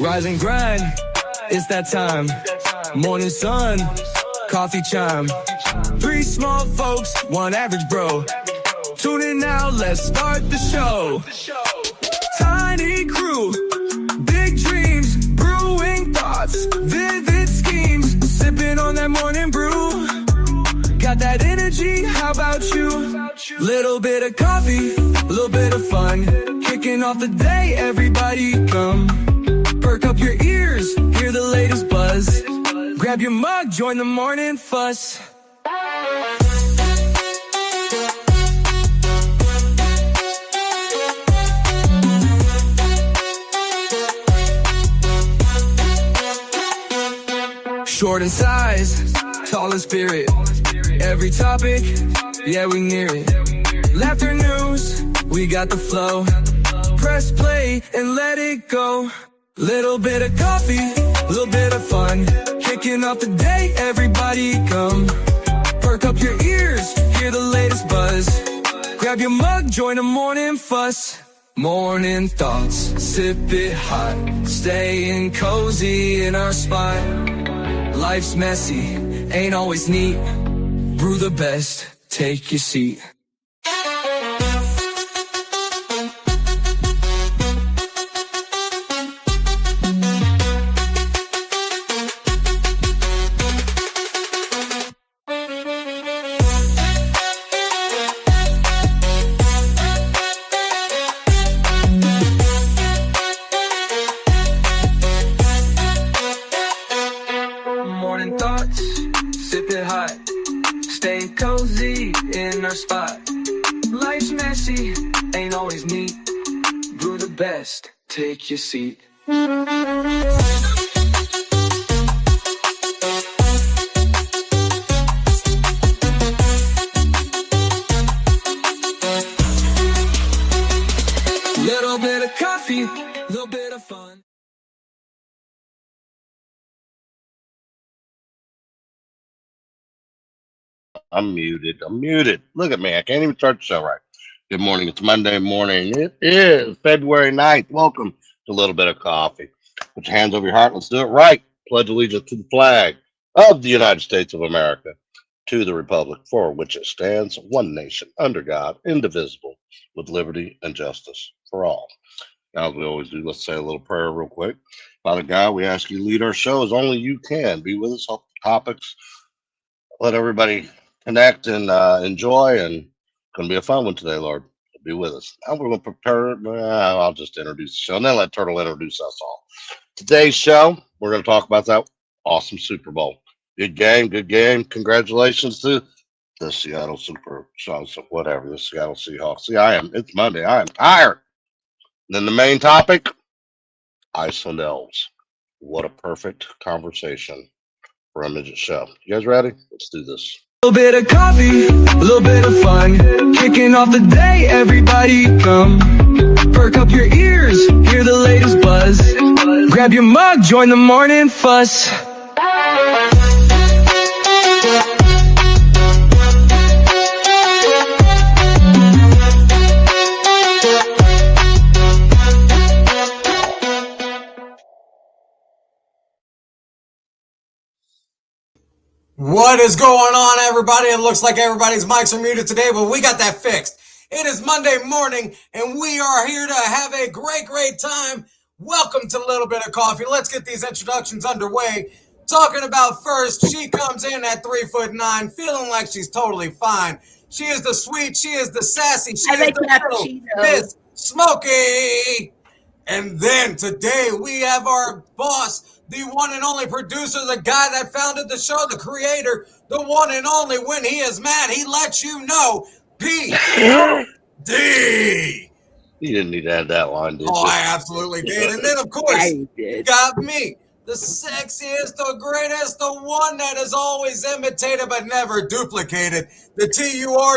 Rise and grind, it's that time. Morning sun, coffee chime. Three small folks, one average bro. Tune in now, let's start the show. Tiny crew, big dreams, brewing thoughts, vivid schemes. Sipping on that morning brew. Got that energy, how about you? Little bit of coffee, little bit of fun. Kicking off the day, everybody come. Perk up your ears, hear the latest buzz. Grab your mug, join the morning fuss. Short in size, tall in spirit. Every topic, yeah, we near it. Laughter news, we got the flow. Press play and let it go. Little bit of coffee, little bit of fun. Kicking off the day, everybody come. Perk up your ears, hear the latest buzz. Grab your mug, join the morning fuss. Morning thoughts, sip it hot. Staying cozy in our spot. Life's messy, ain't always neat. Brew the best, take your seat. Morning thoughts, sip it hot. Stay cozy in our spot. Life's messy, ain't always neat. Brew the best, take your seat. Little bit of coffee, little bit of fun. I'm muted. Look at me. I can't even start the show right. Good morning. It's Monday morning. It is February 9th. Welcome to a little bit of coffee. Put your hands over your heart. Let's do it right. Pledge allegiance to the flag of the United States of America, to the republic for which it stands, one nation, under God, indivisible, with liberty and justice for all. Now, as we always do, let's say a little prayer real quick. Father God, we ask you to lead our show as only you can. Be with us, help the topics. Let everybody connect and enjoy, and going to be a fun one today, Lord. Be with us. Now we're going to prepare. I'll just introduce the show, and then let Turtle introduce us all. Today's show, we're going to talk about that awesome Super Bowl. Good game. Congratulations to the Seattle whatever, the Seattle Seahawks. See, it's Monday. I am tired. And then the main topic, Iceland Elves. What a perfect conversation for a midget show. You guys ready? Let's do this. A little bit of coffee, a little bit of fun. Kicking off the day, everybody come. Perk up your ears, hear the latest buzz. Grab your mug, join the morning fuss. What is going on, everybody? It looks like everybody's mics are muted today, but we got that fixed. It is Monday morning, and we are here to have a great time. Welcome to a Little Bit of Coffee. Let's get these introductions underway. Talking about first, she comes in at 3'9", feeling like she's totally fine. She is the sweet, she is the sassy, she is the little Miss Smokey. And then today we have our boss, the one and only producer, the guy that founded the show, the creator, the one and only. When he is mad, he lets you know. P.D. You didn't need to add that line, did you? Oh, I absolutely did. And then, of course, you got me, the sexiest, the greatest, the one that is always imitated but never duplicated, the Turtle.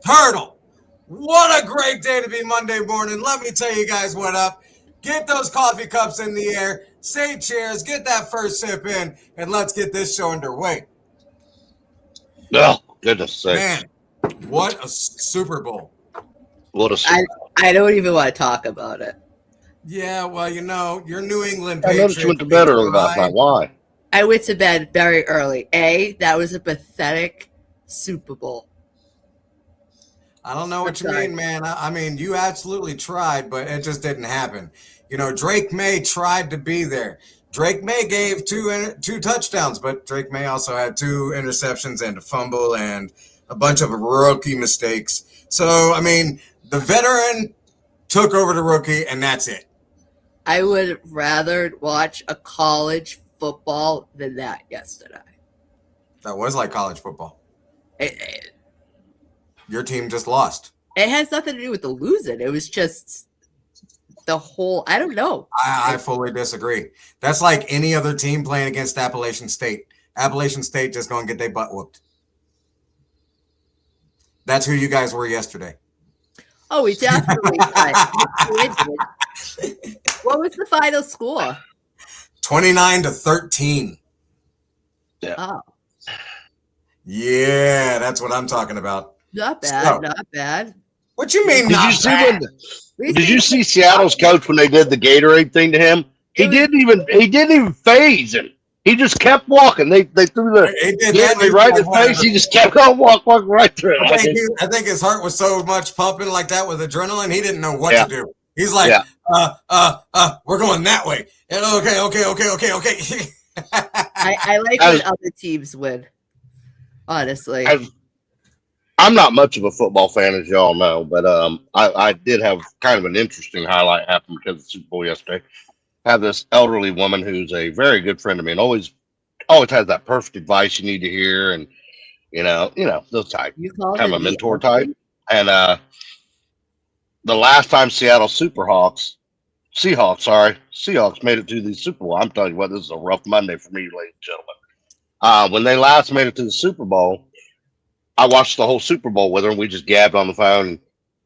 Turtle. What a great day to be Monday morning. Let me tell you guys what up. Get those coffee cups in the air. Say cheers. Get that first sip in. And let's get this show underway. Oh, goodness sakes. Man, what a Super Bowl. What a Super Bowl. I don't even want to talk about it. Yeah, well, your New England I noticed you Patriots. went to bed early last night. Why? I went to bed very early. That was a pathetic Super Bowl. I don't know what you sorry. mean, man. I mean, you absolutely tried, but it just didn't happen. Drake May tried to be there. Drake May gave two touchdowns, but Drake May also had 2 interceptions and a fumble and a bunch of rookie mistakes. So, I mean, the veteran took over the rookie, and that's it. I would rather watch a college football than that yesterday. That was like college football. It Your team just lost. has nothing to do with the losing. It was just the whole, I don't know. I fully disagree. That's like any other team playing against Appalachian State. Appalachian State just going to get their butt whooped. That's who you guys were yesterday. Oh, we definitely What was the final score? 29-13. Yeah. Oh, Yeah, that's what I'm talking about. not bad, So- not bad. What you mean? Did not you see bad? Did you see Seattle's coach when they did the Gatorade thing to him? He didn't even phase him. He just kept walking. They threw the He did that. Gatorade right in his face. He just kept on walking right through it. I think his heart was so much pumping like that with adrenaline, he didn't know what Yeah. to do. He's like, Yeah. we're going that way. And okay. I like when other teams win. Honestly, I'm not much of a football fan, as y'all know, but I did have kind of an interesting highlight happen because of the Super Bowl yesterday. I have this elderly woman who's a very good friend of me and always has that perfect advice you need to hear, and those type, you call kind of it a mentor type. And the last time Seahawks made it to the Super Bowl. I'm telling you what, this is a rough Monday for me, ladies and gentlemen. When they last made it to the Super Bowl, I watched the whole Super Bowl with her, and we just gabbed on the phone. And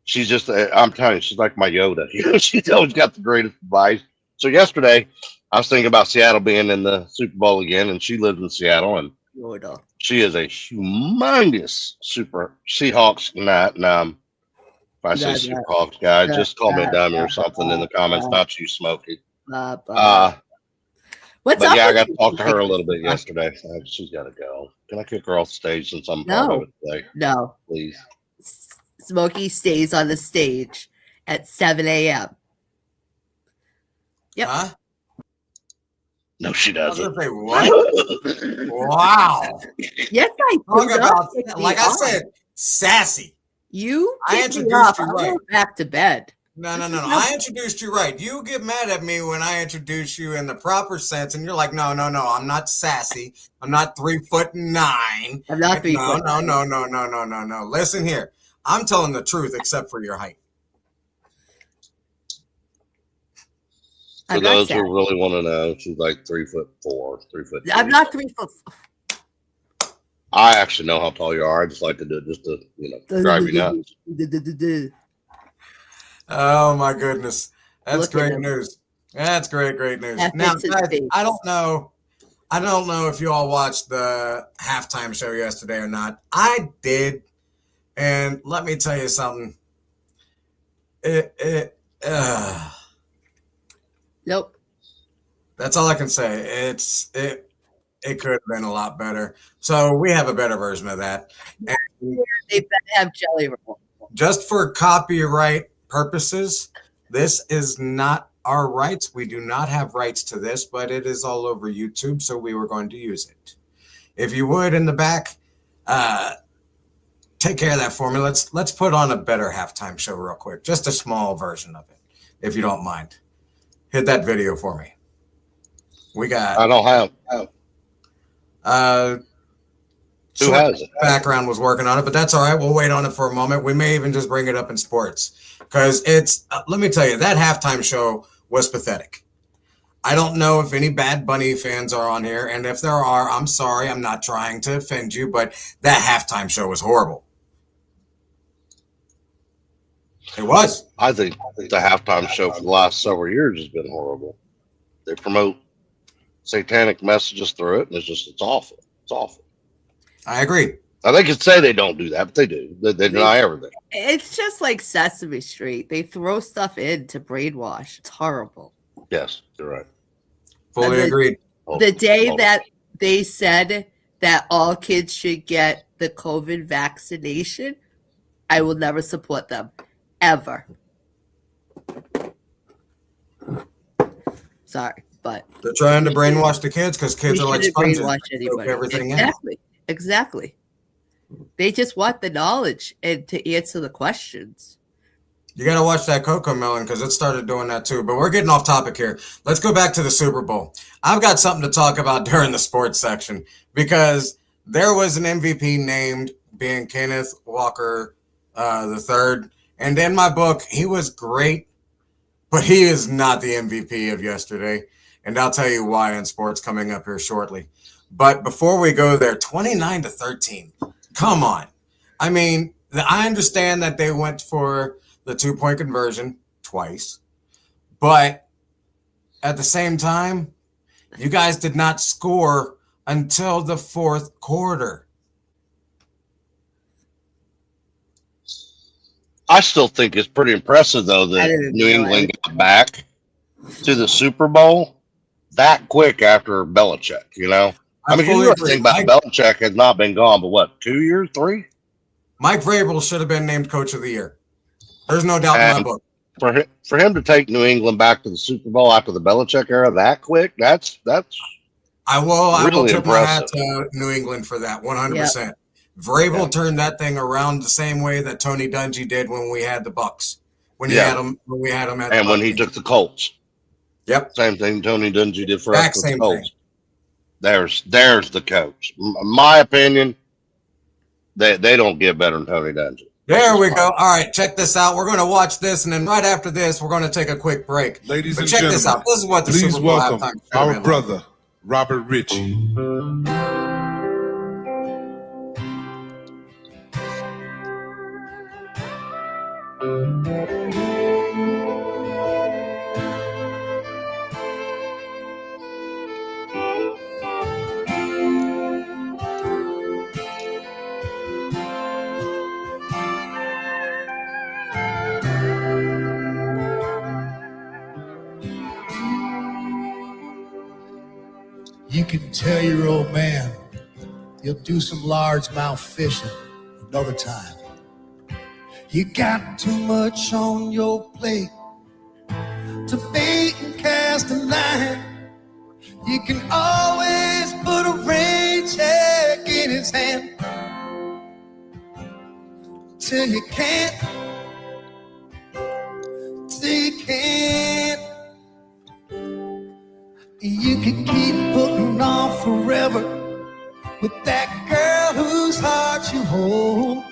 she's just, I'm telling you, she's like my Yoda. She's always got the greatest advice. So yesterday, I was thinking about Seattle being in the Super Bowl again, and she lives in Seattle, and she is a humongous super Seahawks nut. And if I say Seahawks, guys, just call me a dummy or something in the comments. Not you, Smokey. What's But up? yeah, I got with to you? talk to her a little bit yesterday. She's got to go. Can I kick her off stage since I'm part of it today? No. Please. Smokey stays on the stage at 7 a.m. Yep. Huh? No, she I was doesn't. gonna say, what? Wow. Yes, I Talk do. about, Don't pick me like I up. said, sassy. You I pick me introduced up. you I'm right. going back to bed. No. I introduced you right. You get mad at me when I introduce you in the proper sense, and you're like, no. I'm not sassy. I'm not 3'9". I'm not 3 foot. No. Listen here. I'm telling the truth, except for your height. For I'm not those sad. who really want to know, she's like 3'4", 3'. I'm not 3 foot. I actually know how tall you are. I just like to do it just to drive you nuts. Oh my goodness, that's Look at great him. news. That's great news. That Now, fits his guys, face. I don't know if you all watched the halftime show yesterday or not. I did, and let me tell you something. Nope. That's all I can say. It could have been a lot better. So we have a better version of that. And They better have jelly roll. just for copyright purposes, this is not our rights. We do not have rights to this, but it is all over YouTube, so we were going to use it. If you would, in the back, take care of that for me. Let's put on a better halftime show real quick. Just a small version of it, if you don't mind. Hit that video for me. We got. I don't have. Who has it? Background was working on it, but that's all right. We'll wait on it for a moment. We may even just bring it up in sports because it's. Let me tell you, that halftime show was pathetic. I don't know if any Bad Bunny fans are on here, and if there are, I'm sorry. I'm not trying to offend you, but that halftime show was horrible. It was. I think the halftime show for the last several years has been horrible. They promote satanic messages through it, and it's awful. It's awful. I agree. Now, they could say they don't do that, but they do. They deny everything. It's just like Sesame Street. They throw stuff in to brainwash. It's horrible. Yes, you're right. Fully agreed. The day that they said that all kids should get the COVID vaccination, I will never support them. Ever. Sorry, but they're trying to brainwash the kids because kids are like sponges. Soak everything Exactly. They just want the knowledge and to answer the questions. You got to watch that Cocoa Melon because it started doing that too. But we're getting off topic here. Let's go back to the Super Bowl. I've got something to talk about during the sports section because there was an MVP named being Kenneth Walker the third. And in my book, he was great, but he is not the MVP of yesterday. And I'll tell you why in sports coming up here shortly. But before we go there, 29-13. Come on. I mean, I understand that they went for the 2-point conversion twice. But at the same time, you guys did not score until the fourth quarter. I still think it's pretty impressive, though, that New England got back to the Super Bowl that quick after Belichick, you know? I mean, you think about Belichick has not been gone, but what, 2 years, 3? Mike Vrabel should have been named Coach of the Year. There's no doubt in my book. For him to take New England back to the Super Bowl after the Belichick era that quick, that's I will really tip my hat impressive. to New England for that, 100%. Yep. Vrabel turned that thing around the same way that Tony Dungy did when we had the Bucks. When we had him at and when he took the Colts. Yep. Same thing Tony Dungy did for us with the Colts. Thing. There's the coach. In my opinion, they don't get better than Tony Dungy. There we go. All right, check this out. We're going to watch this, and then right after this, we're going to take a quick break. Ladies and check gentlemen, this out. This is what the please Super Bowl welcome halftime our brother, Robert Ritchie. You can tell your old man he'll do some largemouth fishing another time. You got too much on your plate to bait and cast a line. You can always put a rain check in his hand till you can't, till you can't. You can keep putting on forever with that girl whose heart you hold,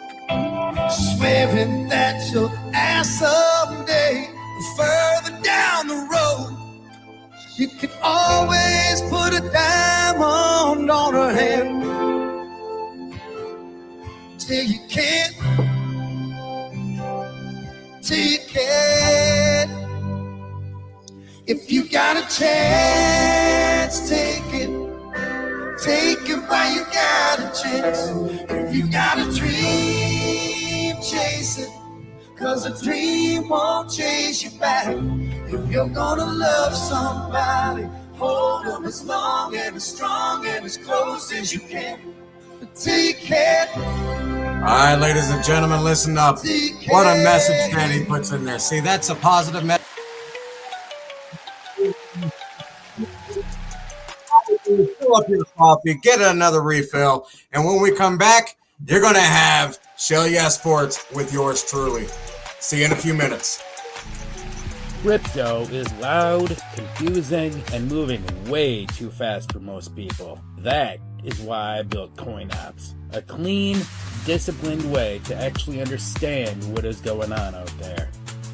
swearing that you'll ask someday further down the road. You can always put a diamond on her hand till you can't, till you can't. If you got a chance, take it while you got a chance. If you got a dream, chase it, 'cause a dream won't chase you back. If you're gonna love somebody, hold them as long and as strong and as close as you can, until you can't. All right, ladies and gentlemen, listen up. What a message that he puts in there. See, that's a positive message. Fill up your coffee, get another refill, and when we come back, you're going to have Shell Yeah Sports with yours truly. See you in a few minutes. Crypto is loud, confusing, and moving way too fast for most people. That is why I built CoinOps, a clean, disciplined way to actually understand what is going on out there.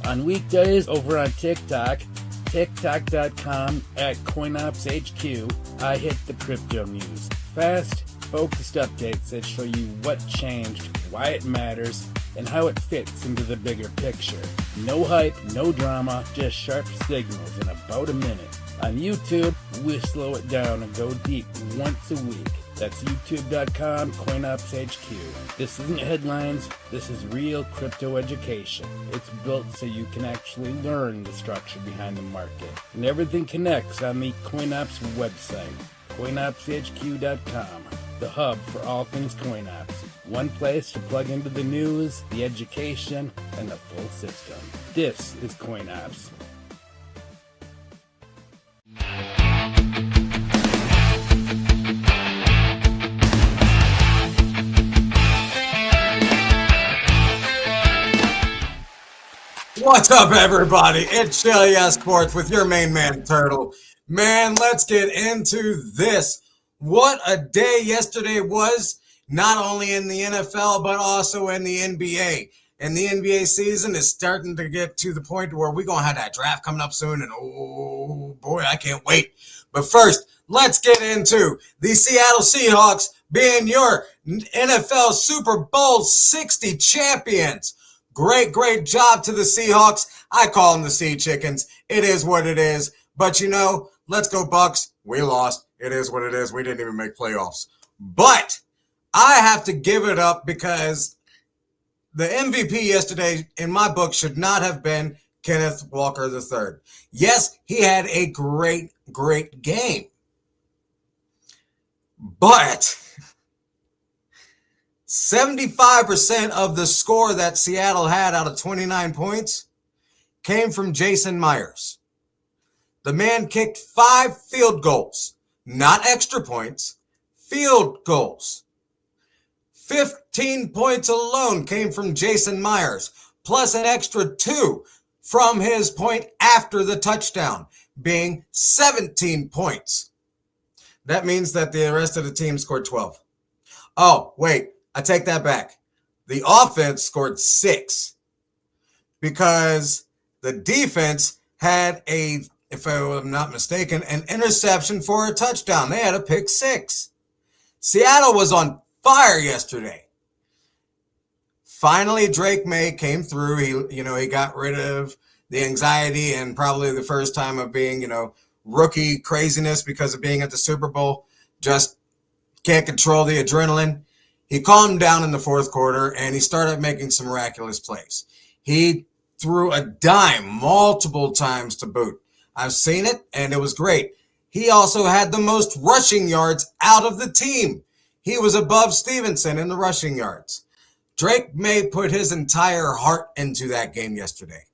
On weekdays over on TikTok, TikTok.com/CoinOpsHQ, I hit the crypto news. Fast, focused updates that show you what changed, why it matters, and how it fits into the bigger picture. No hype, no drama, just sharp signals in about a minute. On YouTube, we slow it down and go deep once a week. That's youtube.com CoinOpsHQ. This isn't headlines, this is real crypto education. It's built so you can actually learn the structure behind the market. And everything connects on the CoinOps website, CoinOpsHQ.com, the hub for all things CoinOps. One place to plug into the news, the education, and the full system. This is CoinOps. What's up, everybody? It's Shelly Sports with your main man, Turtle. Man, let's get into this. What a day yesterday was, not only in the NFL, but also in the NBA. And the NBA season is starting to get to the point where we're going to have that draft coming up soon. And oh boy, I can't wait. But first, let's get into the Seattle Seahawks being your NFL Super Bowl 60 champions. Great job to the Seahawks. I call them the Sea Chickens. It is what it is. But you know, let's go Bucks. We lost. It is what it is. We didn't even make playoffs. But I have to give it up because the MVP yesterday, in my book, should not have been Kenneth Walker III. Yes, he had a great game. But 75% of the score that Seattle had out of 29 points came from Jason Myers. The man kicked 5 field goals, not extra points, field goals. 15 points alone came from Jason Myers, plus an extra 2 from his point after the touchdown, being 17 points. That means that the rest of the team scored 12. Oh, wait. I take that back. The offense scored 6 because the defense had if I'm not mistaken, an interception for a touchdown. They had a pick 6. Seattle was on fire yesterday. Finally, Drake May came through. He got rid of the anxiety and probably the first time of being, rookie craziness because of being at the Super Bowl. Just can't control the adrenaline. He calmed down in the fourth quarter, and he started making some miraculous plays. He threw a dime multiple times to boot. I've seen it, and it was great. He also had the most rushing yards out of the team. He was above Stevenson in the rushing yards. Drake May put his entire heart into that game yesterday.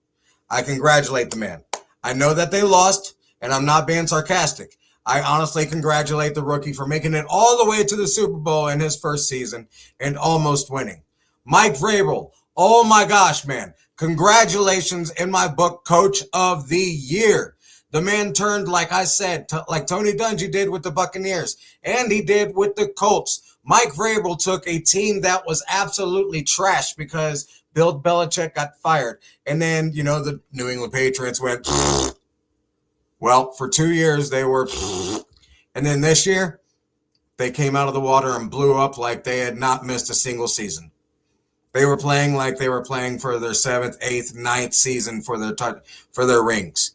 I congratulate the man. I know that they lost, and I'm not being sarcastic. I honestly congratulate the rookie for making it all the way to the Super Bowl in his first season and almost winning. Mike Vrabel, oh my gosh, man. Congratulations, in my book, Coach of the Year. The man turned, like I said, like Tony Dungy did with the Buccaneers, and he did with the Colts. Mike Vrabel took a team that was absolutely trash because Bill Belichick got fired. And then, the New England Patriots went, well, for 2 years they were, and then this year they came out of the water and blew up like they had not missed a single season. They were playing like they were playing for their 7th, 8th, 9th season for their rings.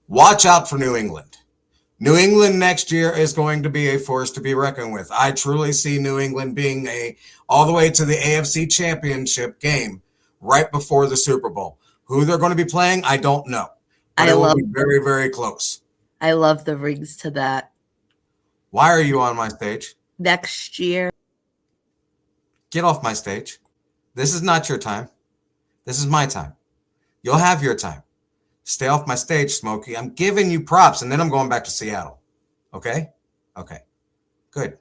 Watch out for New England. New England next year is going to be a force to be reckoned with. I truly see New England being all the way to the AFC Championship game right before the Super Bowl. Who they're going to be playing, I don't know. But it will be very, very close. I love the rings to that. Why are you on my stage? Next year. Get off my stage. This is not your time. This is my time. You'll have your time. Stay off my stage, Smokey. I'm giving you props, and then I'm going back to Seattle. Okay? Okay. Good.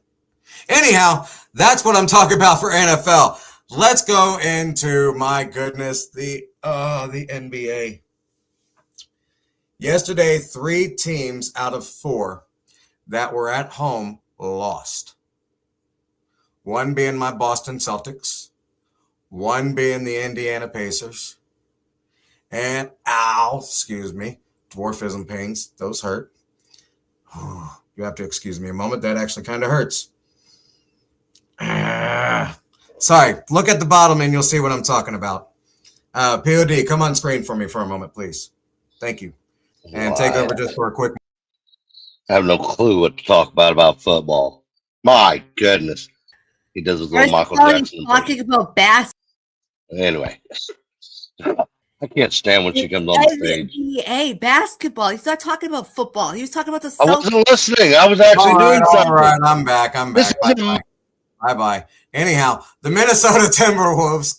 Anyhow, that's what I'm talking about for NFL. Let's go into, my goodness, the NBA. Yesterday, 3 teams out of 4 that were at home lost. One being my Boston Celtics, one being the Indiana Pacers, and dwarfism pains. Those hurt. You have to excuse me a moment. That actually kind of hurts. Sorry, look at the bottom and you'll see what I'm talking about. POD, come on screen for me for a moment, please. Thank you. And take over just for a quick. I have no clue what to talk about football. My goodness. He does his little First Michael of all, he's Jackson talking impression. about basketball. Anyway, I can't stand when she comes on the stage. NBA basketball. He's not talking about football. He was talking about the I Celtics. wasn't listening. I was actually doing All something. right, I'm back. This Bye isn't bye. Bye bye. Anyhow, the Minnesota Timberwolves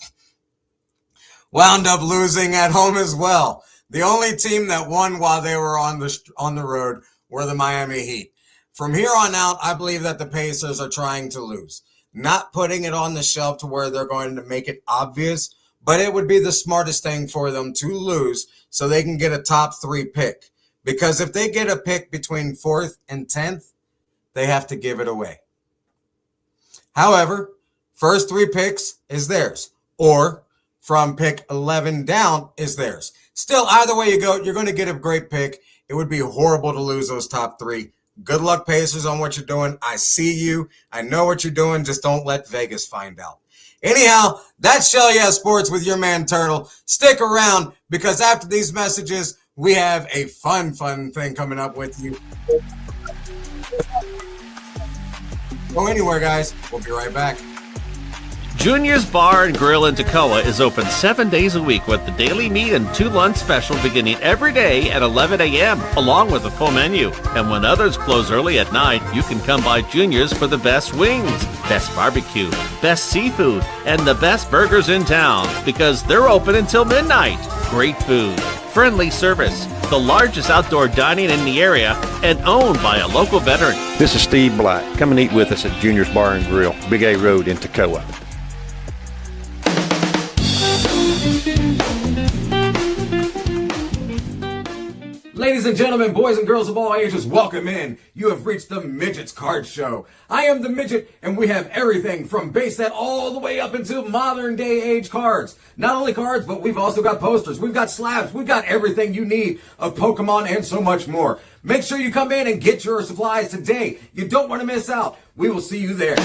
wound up losing at home as well. The only team that won while they were on the road were the Miami Heat. From here on out, I believe that the Pacers are trying to lose. Not putting it on the shelf to where they're going to make it obvious, but it would be the smartest thing for them to lose so they can get a top 3 pick. Because if they get a pick between 4th and 10th, they have to give it away. However, first 3 picks is theirs, or from pick 11 down is theirs. Still, either way you go, you're going to get a great pick. It would be horrible to lose those top 3. Good luck, Pacers, on what you're doing. I see you. I know what you're doing. Just don't let Vegas find out. Anyhow, that's Shell Yeah Sports with your man Turtle. Stick around because after these messages, we have a fun thing coming up with you. Go anywhere, guys. We'll be right back. Junior's Bar and Grill in Toccoa is open 7 days a week with the daily meat and 2 lunch special beginning every day at 11 a.m. along with a full menu. And when others close early at night, you can come by Junior's for the best wings, best barbecue, best seafood, and the best burgers in town because they're open until midnight. Great food, friendly service, the largest outdoor dining in the area, and owned by a local veteran. This is Steve Black. Come and eat with us at Junior's Bar and Grill, Big A Road in Toccoa. Ladies and gentlemen, boys and girls of all ages, welcome in. You have reached the Midget's Card Show. I am the Midget, and we have everything from base set all the way up into modern day age cards. Not only cards, but we've also got posters, we've got slabs, we've got everything you need of Pokemon and so much more. Make sure you come in and get your supplies today. You don't want to miss out. We will see you there.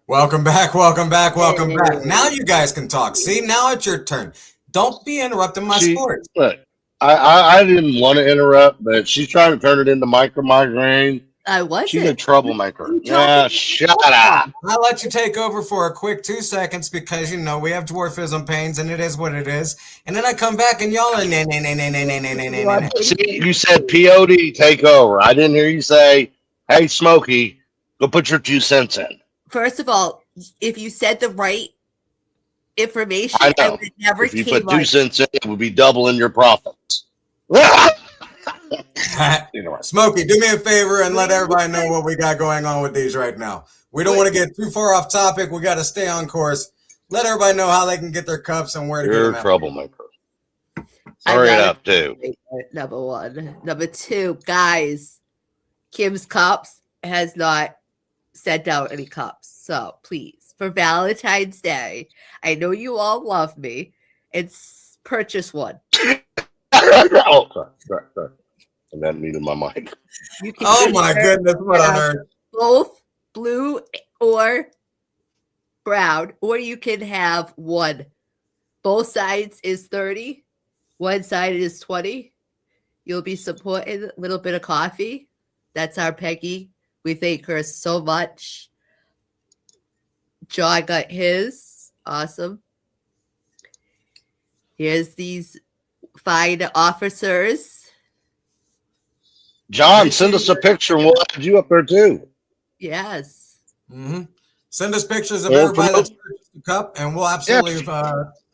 Welcome back. Now you guys can talk. See, now it's your turn. Don't be interrupting my sport. Look, I didn't want to interrupt, but she's trying to turn it into micro migraine. I wasn't. She's a troublemaker. Yeah, shut up. I'll let you take over for a quick 2 seconds because, you know, we have dwarfism pains and it is what it is. And then I come back and y'all are nah. See, you said POD take over. I didn't hear you say, hey, Smokey, go put your 2 cents in. First of all, if you said the right information, I know. would never If you came put 2 on. cents in, it would be doubling your profits. Anyway. Smokey, do me a favor and let everybody know what we got going on with these right now. We don't want to get too far off topic. We got to stay on course. Let everybody know how they can get their cups and where to get You're them a at. troublemaker. Hurry it up, too. Number 1. Number 2, guys, Kim's Cups has not sent out any cups. So please, for Valentine's Day, I know you all love me, and purchase one. Oh, sorry. And that muted my mic. Oh my goodness, what on earth? Both blue or brown, or you can have one. Both sides is 30. One side is 20. You'll be supporting a little bit of coffee. That's our Peggy. We thank her so much. John got his. Awesome. Here's these fine officers. John, send us a picture and we'll add you up there too. Yes. Mm-hmm. Send us pictures of everybody that's purchased the cup, and we'll absolutely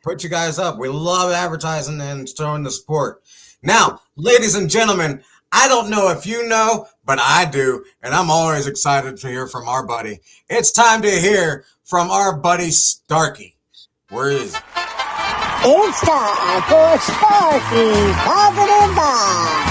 put you guys up. We love advertising and showing the support. Now, ladies and gentlemen, I don't know if you know, but I do, and I'm always excited to hear from our buddy. It's time to hear from our buddy Starkey. Where is he? It's time for Sparky's Positive Vibe.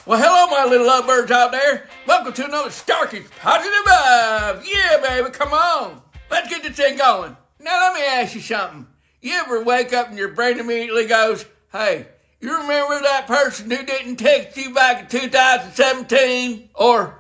Well, hello, my little lovebirds out there. Welcome to another Starkey's Positive Vibe. Yeah, baby, come on. Let's get this thing going. Now, let me ask you something. You ever wake up and your brain immediately goes, hey, You remember that person who didn't text you back in 2017? Or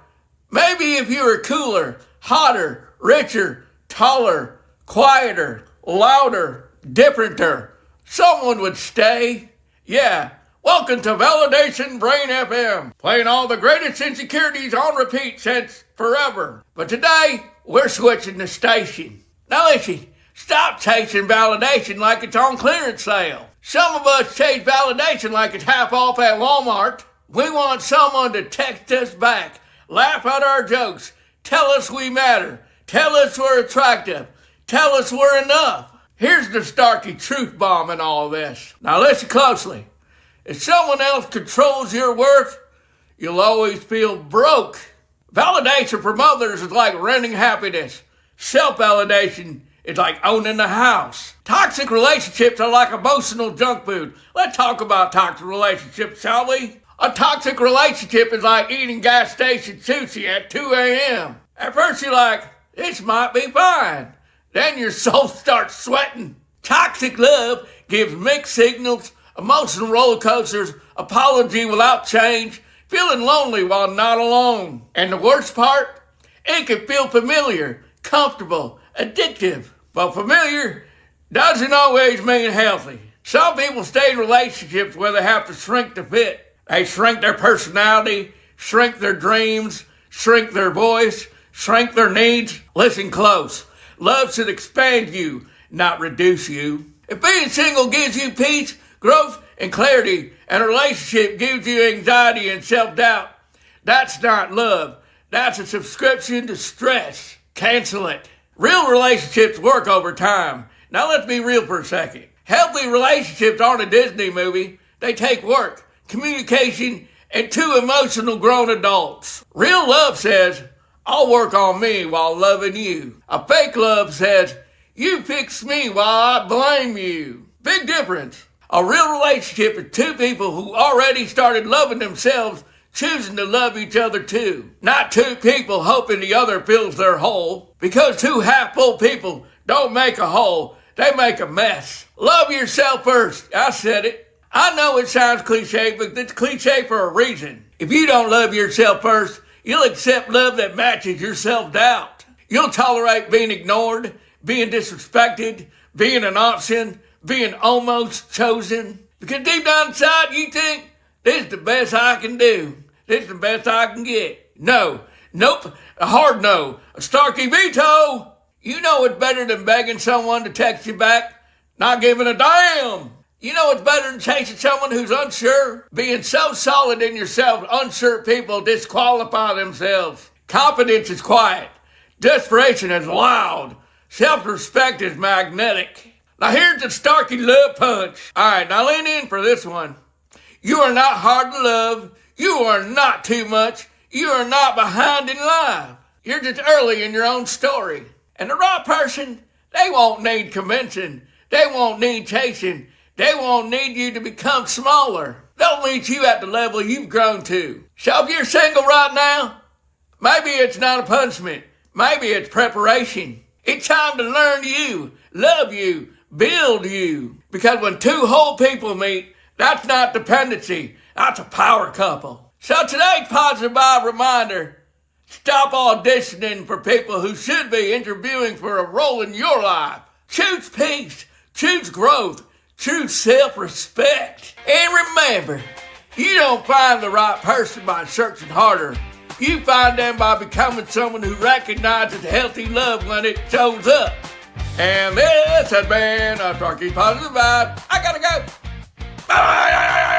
maybe if you were cooler, hotter, richer, taller, quieter, louder, differenter, someone would stay. Yeah, welcome to Validation Brain FM, playing all the greatest insecurities on repeat since forever. But today, we're switching the station. Now listen, stop chasing validation like it's on clearance sale. Some of us chase validation like it's half off at Walmart. We want someone to text us back, laugh at our jokes, tell us we matter, tell us we're attractive, tell us we're enough. Here's the Starkey truth bomb in all this. Now listen closely. If someone else controls your worth, you'll always feel broke. Validation from others is like renting happiness. Self-validation is like owning the house. Toxic relationships are like emotional junk food. Let's talk about toxic relationships, shall we? A toxic relationship is like eating gas station sushi at 2 a.m. At first you're like, this might be fine. Then your soul starts sweating. Toxic love gives mixed signals, emotional roller coasters, apology without change, feeling lonely while not alone. And the worst part? It can feel familiar, comfortable, addictive. But familiar doesn't always mean healthy. Some people stay in relationships where they have to shrink to fit. They shrink their personality, shrink their dreams, shrink their voice, shrink their needs. Listen close. Love should expand you, not reduce you. If being single gives you peace, growth, and clarity, and a relationship gives you anxiety and self-doubt, that's not love. That's a subscription to stress. Cancel it. Real relationships work over time. Now let's be real for a second. Healthy relationships aren't a Disney movie. They take work, communication, and two emotional grown adults. Real love says, I'll work on me while loving you. A fake love says, you fix me while I blame you. Big difference. A real relationship is two people who already started loving themselves, choosing to love each other too. Not two people hoping the other fills their hole. Because two half-full people don't make a hole, they make a mess. Love yourself first. I said it. I know it sounds cliche, but it's cliche for a reason. If you don't love yourself first, you'll accept love that matches your self-doubt. You'll tolerate being ignored, being disrespected, being an option, being almost chosen. Because deep down inside, you think, this is the best I can do. This is the best I can get. No. Nope. A hard no. A Starkey veto. You know it's better than begging someone to text you back, not giving a damn. You know it's better than chasing someone who's unsure. Being so solid in yourself, unsure people disqualify themselves. Confidence is quiet. Desperation is loud. Self-respect is magnetic. Now here's the Starkey love punch. All right, now lean in for this one. You are not hard to love. You are not too much. You are not behind in life. You're just early in your own story. And the right person, they won't need convincing. They won't need chasing. They won't need you to become smaller. They'll meet you at the level you've grown to. So if you're single right now, maybe it's not a punishment. Maybe it's preparation. It's time to learn you, love you, build you. Because when two whole people meet, that's not dependency. That's a power couple. So today's positive vibe reminder, stop auditioning for people who should be interviewing for a role in your life. Choose peace, choose growth, choose self-respect. And remember, you don't find the right person by searching harder. You find them by becoming someone who recognizes healthy love when it shows up. And this has been a Starkey Positive Vibe. I gotta go. Bye.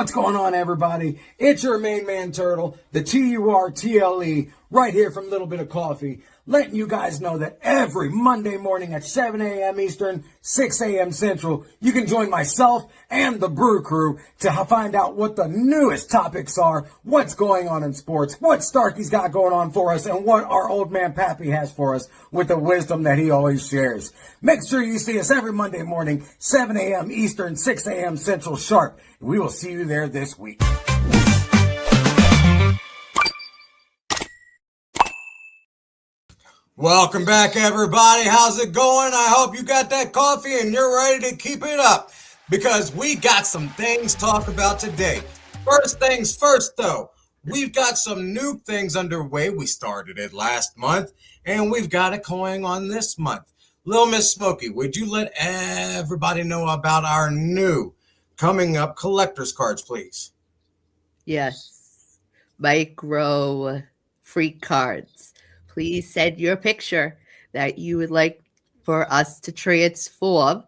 What's going on, everybody? It's your main man Turtle, the TURTLE, right here from Little Bit of Coffee, letting you guys know that every Monday morning at 7 a.m. Eastern, 6 a.m. Central, you can join myself and the Brew Crew to find out what the newest topics are, what's going on in sports, what Starkey's got going on for us, and what our old man Pappy has for us with the wisdom that he always shares. Make sure you see us every Monday morning, 7 a.m. Eastern, 6 a.m. Central sharp. We will see you there this week. Welcome back, everybody. How's it going? I hope you got that coffee and you're ready to keep it up because we got some things to talk about today. First things first, though, we've got some new things underway. We started it last month and we've got it going on this month. Little Miss Smokey, would you let everybody know about our new coming up collector's cards, please? Yes. Micro free cards. Please send your picture that you would like for us to transform.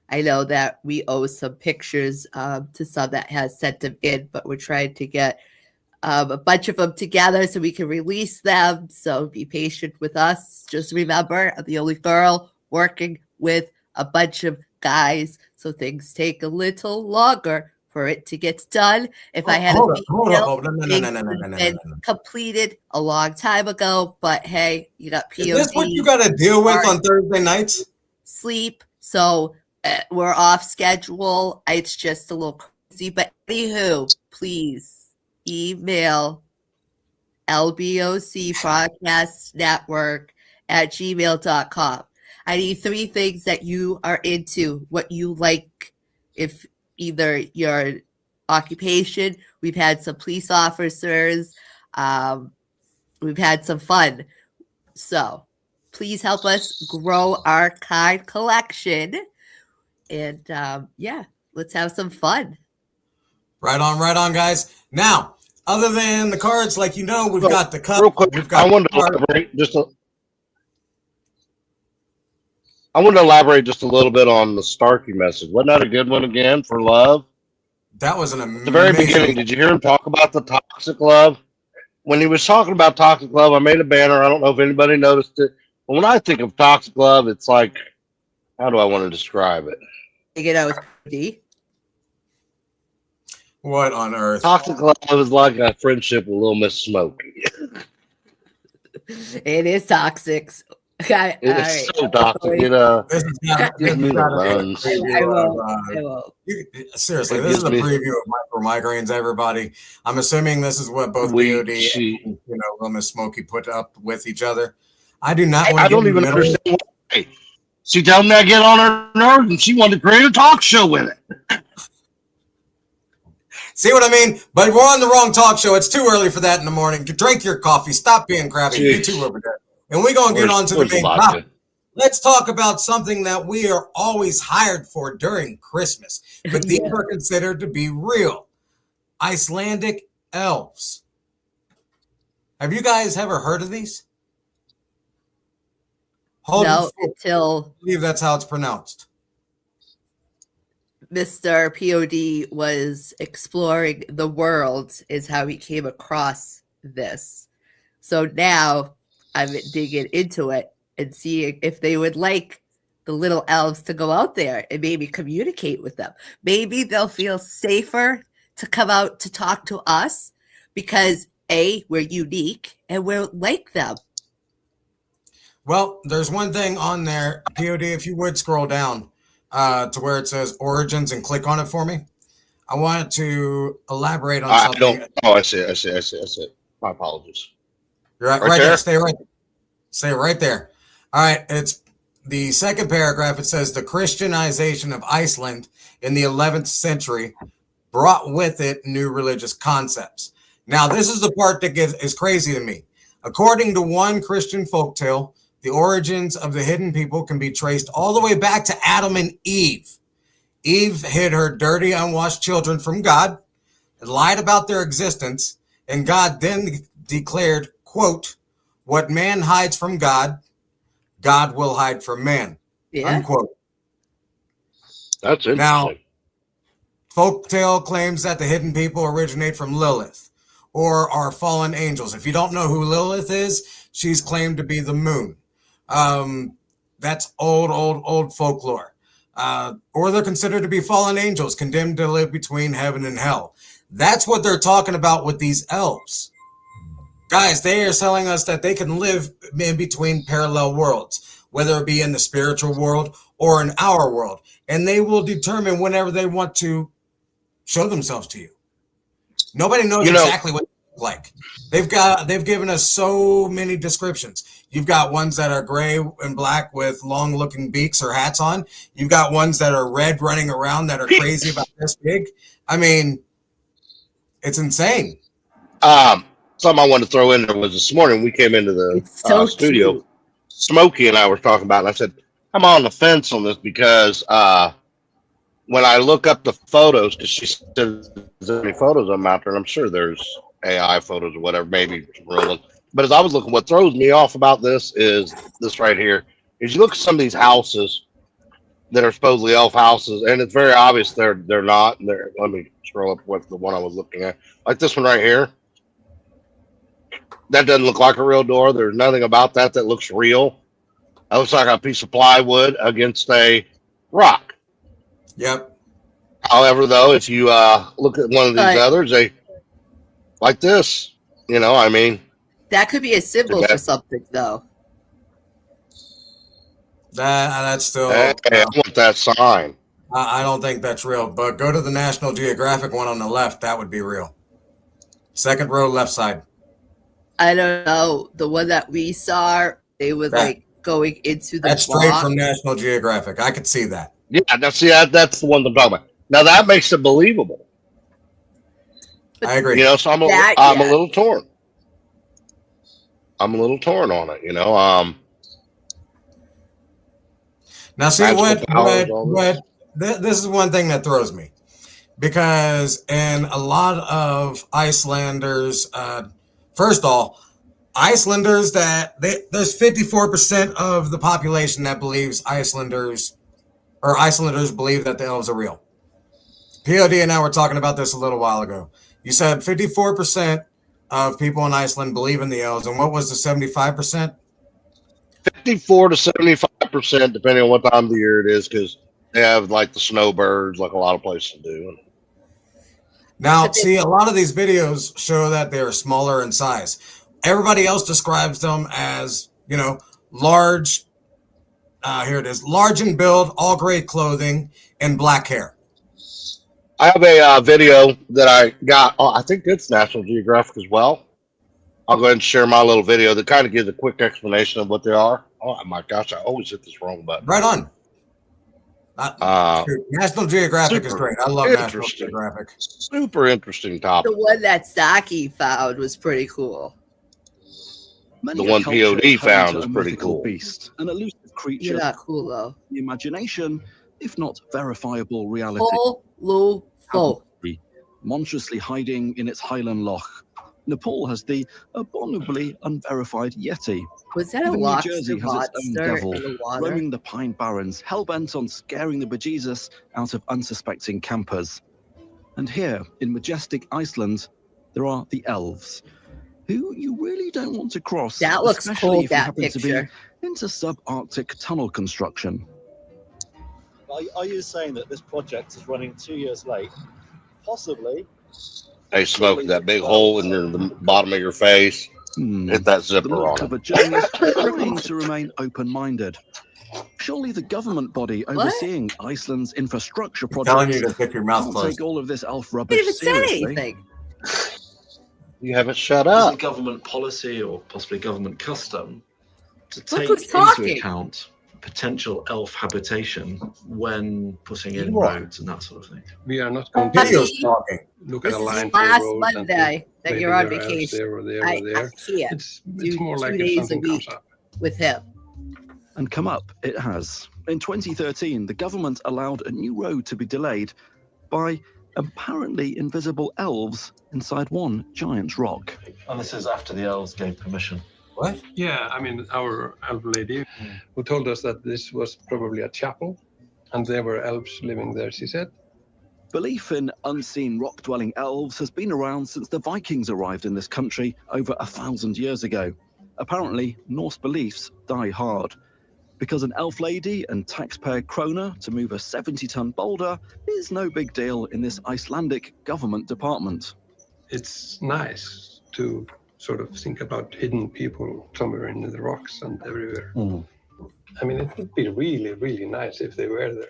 I know that we owe some pictures to some that has sent them in, but we're trying to get a bunch of them together so we can release them. So be patient with us. Just remember, I'm the only girl working with a bunch of guys, so things take a little longer for it to get done. If I had completed a long time ago, but hey, you got POD. Is this what you got to deal with on Thursday nights? Sleep, so we're off schedule. It's just a little crazy, but anywho, please email lbocpodcastnetwork@gmail.com. I need 3 things that you are into, what you like, if either your occupation. We've had some police officers. We've had some fun. So please help us grow our card collection. And yeah, let's have some fun. Right on, guys. Now, other than the cards, like you know, we've got the cup. Real quick, we've got I wanted to elaborate just a little bit on the Starkey message. Wasn't that a good one again for love? That was an amazing. At the very beginning, did you hear him talk about the toxic love? When he was talking about toxic love, I made a banner. I don't know if anybody noticed it. But when I think of toxic love, it's like, how do I want to describe it? Take it out with D. What on earth? Toxic love is like a friendship with Little Miss Smokey. It is toxic. Okay, it's so toxic. Seriously, this is a preview of micro migraines, everybody. I'm assuming this is what both BOD and Little Miss Smokey put up with each other. I do not want to. I don't even understand why. She told me I get on her nerves and she wanted to create a talk show with it. See what I mean? But we're on the wrong talk show. It's too early for that in the morning. Drink your coffee. Stop being crabby. You two over there. And we're going to get on to the main topic. Let's talk about something that we are always hired for during Christmas. But these are considered to be real. Icelandic elves. Have you guys ever heard of these? No, until I believe that's how it's pronounced. Mr. POD was exploring the world is how he came across this. So now I'm digging into it and seeing if they would like the little elves to go out there and maybe communicate with them. Maybe they'll feel safer to come out to talk to us because A, we're unique and we're like them. Well, there's one thing on there, POD, if you would scroll down to where it says Origins and click on it for me. I wanted to elaborate on something. I see it. My apologies. You're right there. Stay right there. All right. It's the second paragraph. It says the Christianization of Iceland in the 11th century brought with it new religious concepts. Now, this is the part that is crazy to me. According to one Christian folktale, the origins of the hidden people can be traced all the way back to Adam and Eve. Eve hid her dirty, unwashed children from God, lied about their existence, and God then declared, quote, what man hides from God, God will hide from man, unquote. That's interesting. Now, Folktale claims that the hidden people originate from Lilith or are fallen angels. If you don't know who Lilith is, she's claimed to be the moon. That's old folklore. Or they're considered to be fallen angels, condemned to live between heaven and hell. That's what they're talking about with these elves. Guys, they are telling us that they can live in between parallel worlds, whether it be in the spiritual world or in our world. And they will determine whenever they want to show themselves to you. Nobody knows exactly what they look like. They've given us so many descriptions. You've got ones that are gray and black with long looking beaks or hats on. You've got ones that are red running around that are crazy about this big. I mean, it's insane. Something I wanted to throw in there was this morning we came into the studio. Cute. Smokey and I were talking about it, and I said, I'm on the fence on this because when I look up the photos, because she said there's any photos of them out there, and I'm sure there's AI photos or whatever, maybe real ones. But as I was looking, what throws me off about this is this right here. Is you look at some of these houses that are supposedly elf houses, and it's very obvious they're not. Let me scroll up with the one I was looking at, like this one right here. That doesn't look like a real door. There's nothing about that looks real. That looks like a piece of plywood against a rock. Yep. However, though, if you look at one of these others, they like this. I mean, that could be a symbol for something, though. That's still. Hey, I want that sign. I don't think that's real. But go to the National Geographic one on the left. That would be real. Second row, left side. I don't know. The one that we saw, they were like going into the That's straight from National Geographic. I could see that. Yeah, that's the one I'm talking about. Now that makes it believable. I agree. So I'm a little torn. I'm a little torn on it. Now see what this is one thing that throws me, because in a lot of Icelanders. First of all, Icelanders there's 54% of the population that believes Icelanders believe that the elves are real. POD and I were talking about this a little while ago. You said 54% of people in Iceland believe in the elves, and what was the 75%? 54 to 75%, depending on what time of the year it is, because they have like the snowbirds, like a lot of places do. Now, see, a lot of these videos show that they're smaller in size. Everybody else describes them as, large. Here it is. Large in build, all gray clothing, and black hair. I have a video that I got. I think it's National Geographic as well. I'll go ahead and share my little video that kind of gives a quick explanation of what they are. Oh, my gosh, I always hit this wrong button. Right on. National Geographic is great. I love National Geographic. Super interesting topic. The one that Saki found was pretty cool. The one POD found is pretty cool. Beast, an elusive creature. You're not cool though. The imagination, if not verifiable reality. Monstrously hiding in its Highland Loch. Nepal has the abominably unverified Yeti. Was that a New lobster Jersey has its own devil, in the water? roaming the Pine Barrens, hell-bent on scaring the bejesus out of unsuspecting campers. And here, in majestic Iceland, there are the Elves, who you really don't want to cross. That looks especially cool, if you that happen picture. to be into subarctic tunnel construction. Are you saying that this project is running 2 years late? Possibly. Hey, Smoke, that big hole in the bottom of your face. Hit that zipper on it. Journalist trying to remain open-minded. Surely the government body overseeing Iceland's infrastructure project telling you to keep your mouth can't closed. take all of this elf I rubbish didn't even say seriously. anything. You haven't shut Is up. it government policy or possibly government custom to Look take who's into talking. account potential elf habitation when putting in You are. roads and that sort of thing? We are not going Video's to talking. look at This a is line for last road and Monday that maybe you're on there are elves vacation. there or there I or there. can't It's do more 2 like if days a something comes week up. with him. And come up, it has. In 2013, the government allowed a new road to be delayed by apparently invisible elves inside one giant rock. And this is after the elves gave permission. What? Yeah, I mean, our elf lady who told us that this was probably a chapel and there were elves living there, she said. Belief in unseen rock-dwelling elves has been around since the Vikings arrived in this country over 1,000 years ago. Apparently, Norse beliefs die hard, because an elf lady and taxpayer krona to move a 70-ton boulder is no big deal in this Icelandic government department. It's nice to sort of think about hidden people somewhere in the rocks and everywhere. I mean, it would be really, really nice if they were there.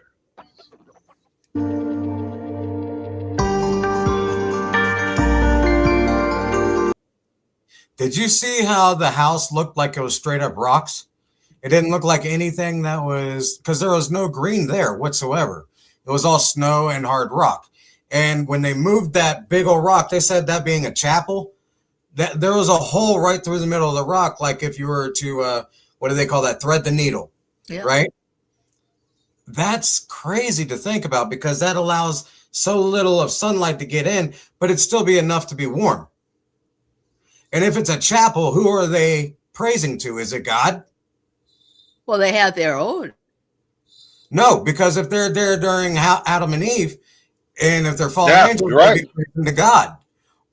Did you see how the house looked like it was straight up rocks? It didn't look like anything that was, because there was no green there whatsoever. It was all snow and hard rock. And when they moved that big old rock, they said that being a chapel, that there was a hole right through the middle of the rock, like if you were to, what do they call that? Thread the needle, right? That's crazy to think about because that allows so little of sunlight to get in, but it'd still be enough to be warm. And if it's a chapel, who are they praising to? Is it God? Well, they have their own. No, because if they're there during Adam and Eve, and if they're fallen angels, right. they'll be praising to God.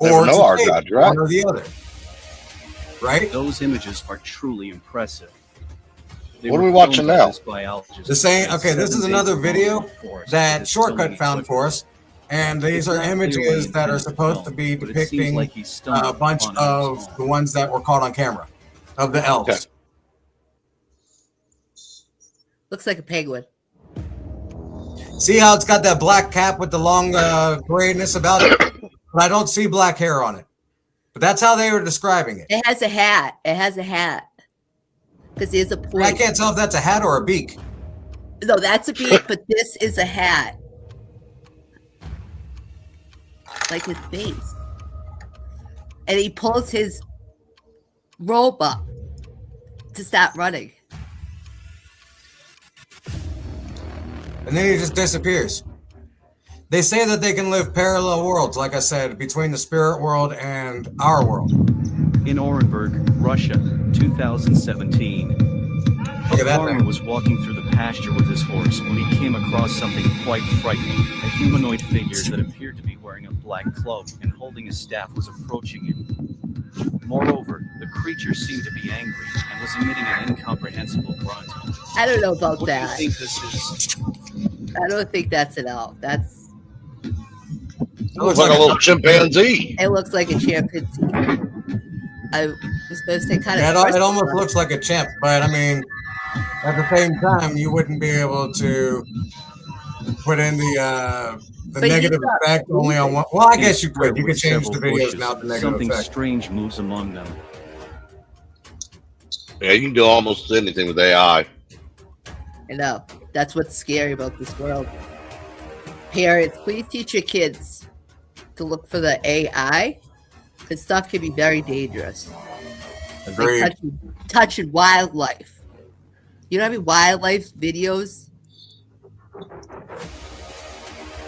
Or to our Satan, God, right? one or the other. Right? Those images are truly impressive. What are we watching now? The same. Okay, this is another video that Shortcut found for us. And these are images that are supposed to be depicting a bunch of the ones that were caught on camera of the elves. Okay. Looks like a penguin. See how it's got that black cap with the long grayness about it? But I don't see black hair on it. But that's how they were describing it. It has a hat. It has a hat. Because there's a point. I can't tell if that's a hat or a beak. No, that's a beak, but this is a hat. Like his face. And he pulls his robe up to stop running. And then he just disappears. They say that they can live parallel worlds, like I said, between the spirit world and our world. In Orenburg, Russia, 2017. A farmer was walking through the pasture with his horse when he came across something quite frightening. A humanoid figure that appeared to be wearing a black cloak and holding a staff was approaching him. Moreover, the creature seemed to be angry and was emitting an incomprehensible grunt. I don't know about What that. do you think this is? I don't think that's an elf. That's. It looks like a little chimpanzee. It looks like a chimpanzee. I was supposed to say kind of. It almost looks like a chimp, but I mean, at the same time, you wouldn't be able to put in the negative effect only on one. Well, I guess you could. You could change the videos now to negative Something effect. strange moves among them. Yeah, you can do almost anything with AI. I know. That's what's scary about this world. Parents, please teach your kids to look for the AI, because stuff can be very dangerous. Agreed. Like touching wildlife. You know how many wildlife videos?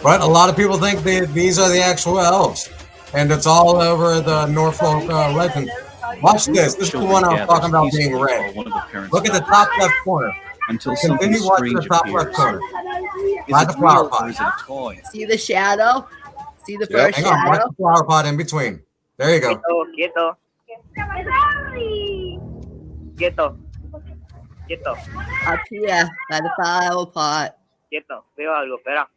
But a lot of people think these are the actual elves, and it's all over the Norfolk legend. Watch this. This is the one I was talking about being red. Look at the top left corner. Until something Continue watching the strange top appears. left corner. Is By it the flower real or pot. is it a toy? See the shadow? See the first Hang on, watch shadow? the flower pot in between. There you go. Quieto. Quieto. Quieto. Up here, by the flower pot. Quieto. Veo algo, espera.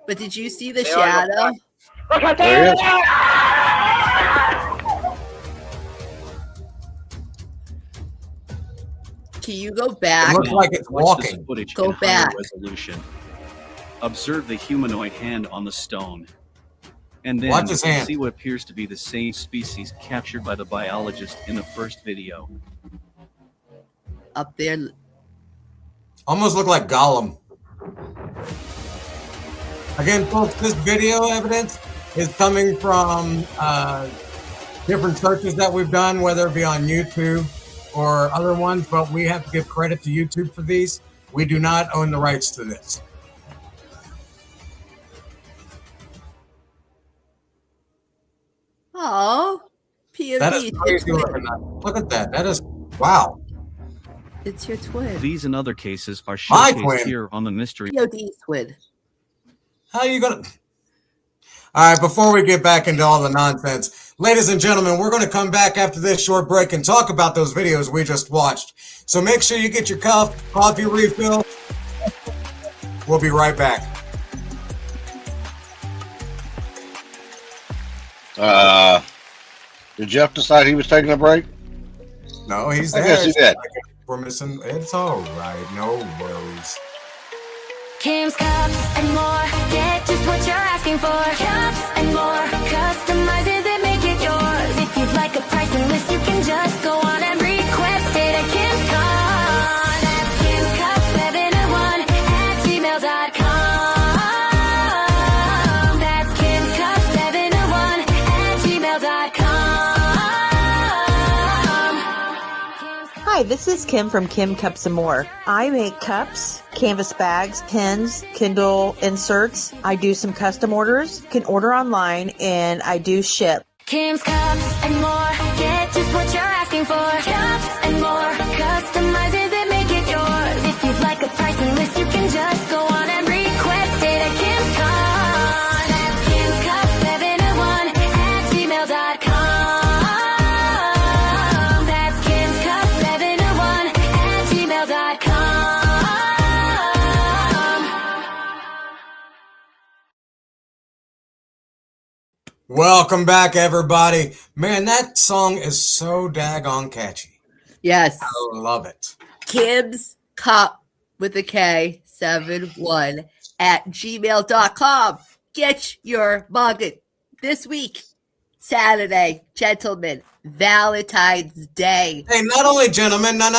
But did you see the Veo shadow? algo. There he is. Can you go back? It looks like it's Watch this walking. footage Go in higher back. resolution. Observe the humanoid hand on the stone. And then Watch his hand. see what appears to be the same species captured by the biologist in the first video. Up there. Almost look like Gollum. Again, folks, this video evidence is coming from different searches that we've done, whether it be on YouTube or other ones, but we have to give credit to YouTube for these. We do not own the rights to this. Oh, POV. That is crazy looking. Look at that. That is, wow. It's your twin. These and other cases are My showcased twin. here on the Mystery. POD's twin. How are you gonna? All right, before we get back into all the nonsense, ladies and gentlemen, we're going to come back after this short break and talk about those videos we just watched. So make sure you get your coffee refill. We'll be right back. Did Jeff decide he was taking a break? No, he's I there. guess he did. We're missing. It's all right. No worries. Kim's Cups and more. Get just what you're asking for. Cups and more. Customizes it, make it yours. If you'd like a pricing list, you can just go on and request it at Kim's Cups. That's Kim's Cups 701@gmail.com. That's Kim's Cups 701@gmail.com. Hi, this is Kim from Kim Cups and More. I make cups, canvas bags, pins, Kindle inserts. I do some custom orders. You can order online and I do ship. Kim's Cups and more. Get just what you're asking for. Cups and more. Customizes it, make it yours. If you'd like a pricing list, you can just go on and request it at Kim's Cups. That's Kim's Cups 701@gmail.com. That's Kim's Cups 701@gmail.com. Welcome back, everybody. Man, that song is so daggone catchy. Yes. I love it. Kim's Cup with a K 71@gmail.com. Get your mug this week, Saturday, gentlemen, Valentine's Day. Hey, not only gentlemen, no.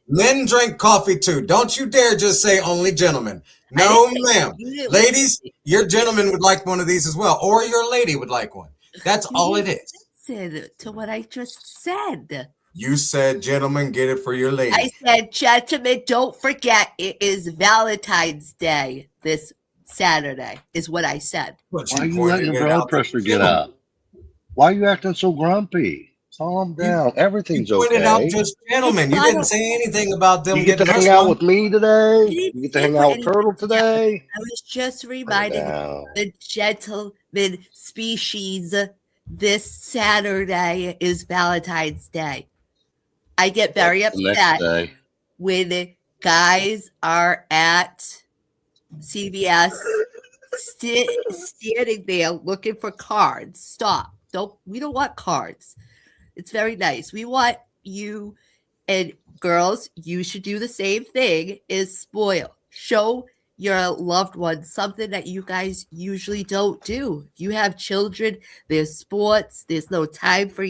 Men drink coffee too. Don't you dare just say only gentlemen. No, ma'am. Ladies, your gentleman would like one of these as well, or your lady would like one. That's all it is. Listen to what I just said. You said, gentlemen, get it for your lady. I said, gentlemen, don't forget it is Valentine's Day this Saturday, is what I said. Why are you letting your blood pressure get up? Why are you acting so grumpy? Calm down. Everything's okay. You pointed out just gentlemen. You didn't say anything about them You get to getting hang out with me today. You get to hang out with Turtle today. I was just reminding the gentleman species this Saturday is Valentine's Day. I get very upset when guys are at CVS standing there looking for cards. Stop. We don't want cards. It's very nice. We want you, and girls, you should do the same thing, is spoil. Show your loved ones something that you guys usually don't do. You have children, there's sports, there's no time for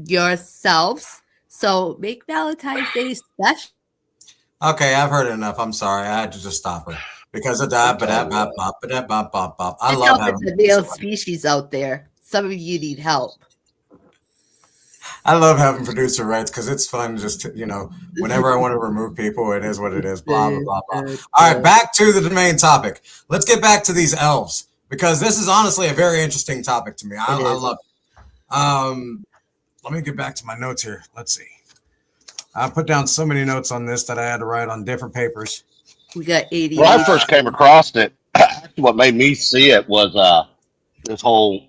yourselves. So make Valentine's Day special. Okay, I've heard enough. I'm sorry. I had to just stop her because of that. I love having the male species out there. Some of you need help. I love having producer rights because it's fun. Just to, whenever I want to remove people, it is what it is. Blah blah blah blah. All right, back to the main topic. Let's get back to these elves because this is honestly a very interesting topic to me. I love it. Let me get back to my notes here. Let's see. I put down so many notes on this that I had to write on different papers. We got 80. When I first came across it, what made me see it was this whole.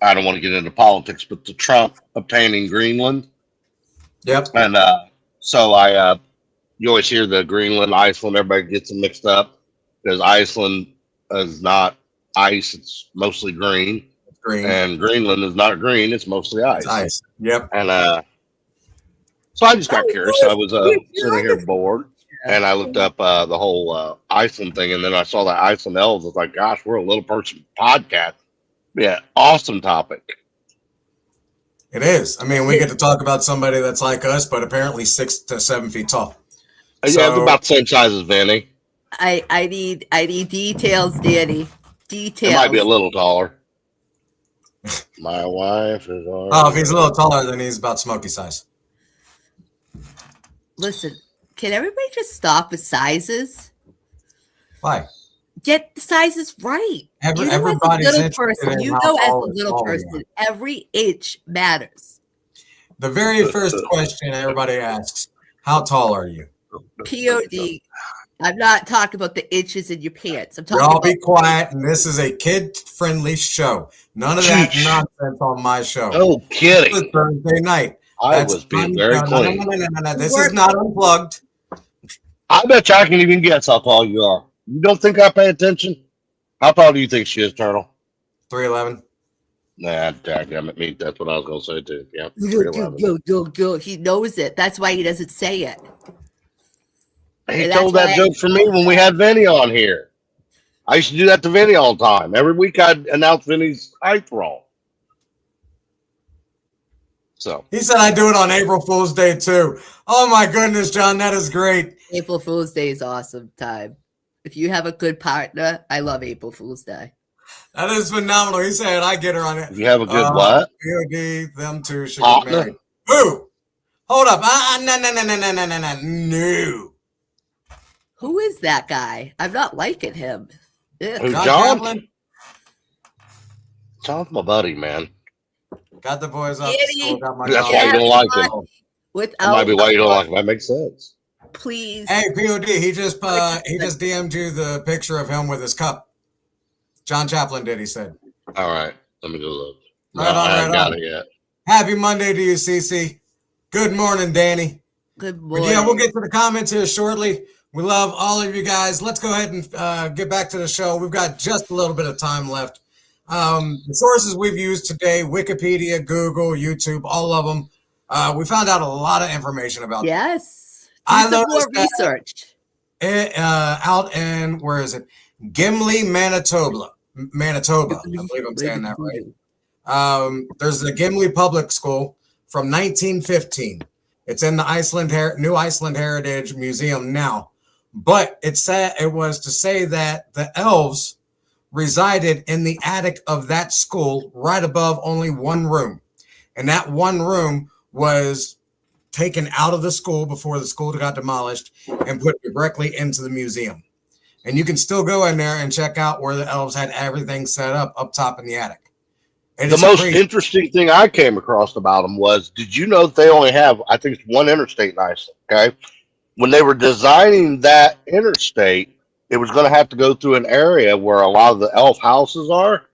I don't want to get into politics, but the Trump obtaining Greenland. Yep. And so you always hear the Greenland, Iceland, everybody gets them mixed up because Iceland is not ice, it's mostly green. Green. And Greenland is not green, it's mostly ice. It's ice. Yep. And so I just got curious. I was sitting here bored and I looked up the whole Iceland thing, and then I saw that Iceland Elves. I was like, gosh, we're a little person podcast. Yeah, awesome topic. It is. I mean, we get to talk about somebody that's like us, but apparently 6 to 7 feet tall. Yeah, I'm about the same size as Vanny. I need details, Danny. Details. It might be a little taller. My wife is. Oh, if he's a little taller, then he's about Smokey size. Listen, can everybody just stop with sizes? Why? Get the sizes right. Everybody's as a little person, every inch matters. The very first question everybody asks, how tall are you? POD. I'm not talking about the inches in your pants. I'm talking Y'all about be quiet, and this is a kid-friendly show. None of that Sheesh. nonsense on my show. No kidding. This is Thursday night. I That's was being very clean. No. This is not unplugged. I bet you I can even guess how tall you are. You don't think I pay attention? How tall do you think she is, Turtle? 3'11". Nah, dadgummit me. That's what I was gonna say too. Yeah, Yo. He knows it. That's why he doesn't say it. He And told that's that why joke for me when we had Vinny on here. I used to do that to Vinny all the time. Every week I'd announce Vinny's height wrong. So He said I do it on April Fool's Day too. Oh my goodness, John, that is great. April Fool's Day is awesome time. If you have a good partner, I love April Fool's Day. That is phenomenal. He said I get her on it. if you have a good what? POD, them two should get Partner? married. Who? Hold up. No. Who is that guy? I'm not liking him. Ugh. Who, John John? Kaplan? John's my buddy, man. Got the boys up. Still got my That's dog. why you don't like him. That Without might be why you don't like him. That makes sense. please. Hey, POD, he just DM'd you the picture of him with his cup. John Chaplin did, he said. All right, let me go look. No, Right on, I haven't right got on. it yet. Happy Monday to you, CC. Good morning, Danny. Good But morning. yeah, we'll get to the comments here shortly. We love all of you guys. Let's go ahead and get back to the show. We've got just a little bit of time left. The sources we've used today, Wikipedia, Google, YouTube, all of them. We found out a lot of information about Yes. I Do some more noticed that research. out in, where is it? Gimli, Manitoba. I believe I'm saying that right. There's the Gimli Public School from 1915. It's in the New Iceland Heritage Museum now. But it was to say that the elves resided in the attic of that school right above only one room. And that one room was taken out of the school before the school got demolished and put directly into the museum. And you can still go in there and check out where the elves had everything set up top in the attic. And The it's most crazy. interesting thing I came across about them was, did you know that they only have, I think it's one interstate in Iceland, okay? When they were designing that interstate, it was going to have to go through an area where a lot of the elf houses are.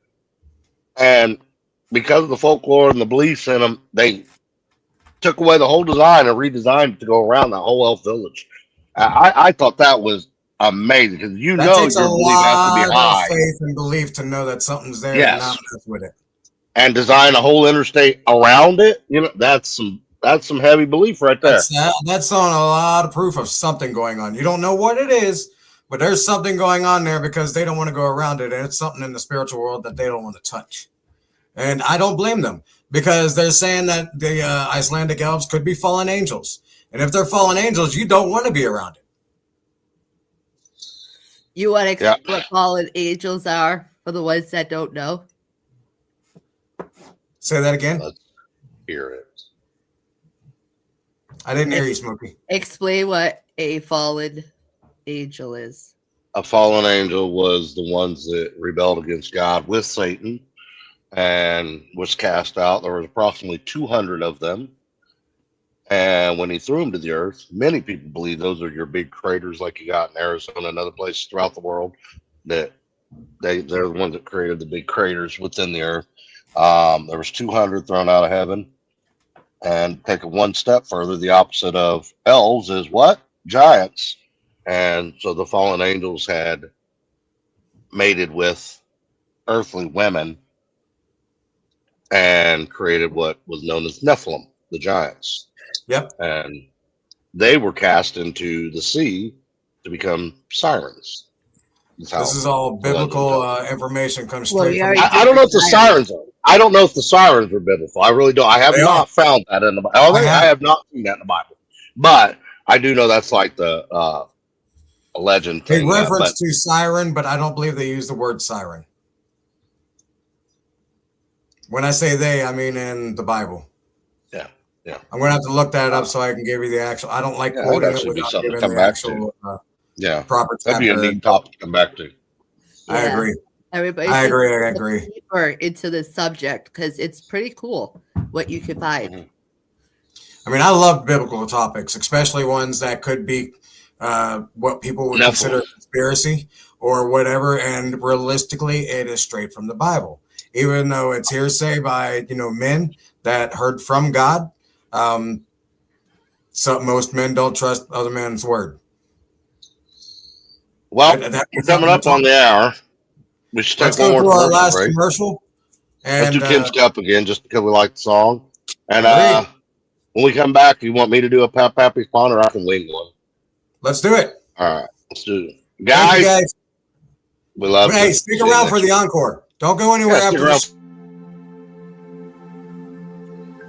And because of the folklore and the beliefs in them, they took away the whole design and redesigned it to go around that whole elf village. I thought that was amazing because you That know takes a your belief has to be lot of high. faith and belief to know that something's there Yes. and not mess with it. And design a whole interstate around it. You know, that's some heavy belief right there. That's on a lot of proof of something going on. You don't know what it is, but there's something going on there because they don't want to go around it. And it's something in the spiritual world that they don't want to touch. And I don't blame them because they're saying that the Icelandic elves could be fallen angels. And if they're fallen angels, you don't want to be around it. You want to explain what fallen angels are for the ones that don't know? Say that again. Let's hear it. I didn't hear you, Smokey. Explain what a fallen angel is. A fallen angel was the ones that rebelled against God with Satan and was cast out. There was approximately 200 of them. And when he threw them to the earth, many people believe those are your big craters like you got in Arizona and other places throughout the world, that they're the ones that created the big craters within the earth. There was 200 thrown out of heaven. And take it one step further, the opposite of elves is what? Giants. And so the fallen angels had mated with earthly women and created what was known as Nephilim, the giants. Yep. And they were cast into the sea to become sirens. This is all biblical information comes straight from I don't know if the sirens are. I don't know if the sirens are biblical. I really don't. I have not found that in the Bible. I have not seen that in the Bible. But I do know that's like the a legend They thing. reference to siren, but I don't believe they use the word siren. When I say they, I mean in the Bible. Yeah, yeah. I'm going to have to look that up so I can give you the actual. I don't like quoting it without giving the actual proper That'd be a chapter. neat topic to come back to. I agree. Everybody I should agree. I look agree. deeper into the subject because it's pretty cool what you can find. I mean, I love biblical topics, especially ones that could be what people would Nephilim. consider a conspiracy or whatever. And realistically, it is straight from the Bible, even though it's hearsay by men that heard from God. So most men don't trust other men's word. Well, we're coming up on the hour. We should Let's take one go more to our commercial last break. commercial. Let's And do Kim's Cup again, just because we like the song. And when we come back, you want me to do a Pappy Spawn, or I can wing one? Let's do it. All right, let's do it. Thank you, guys. We love Hey, you. stick See you around next for the week. encore. Don't go anywhere Yeah, stick after around. this.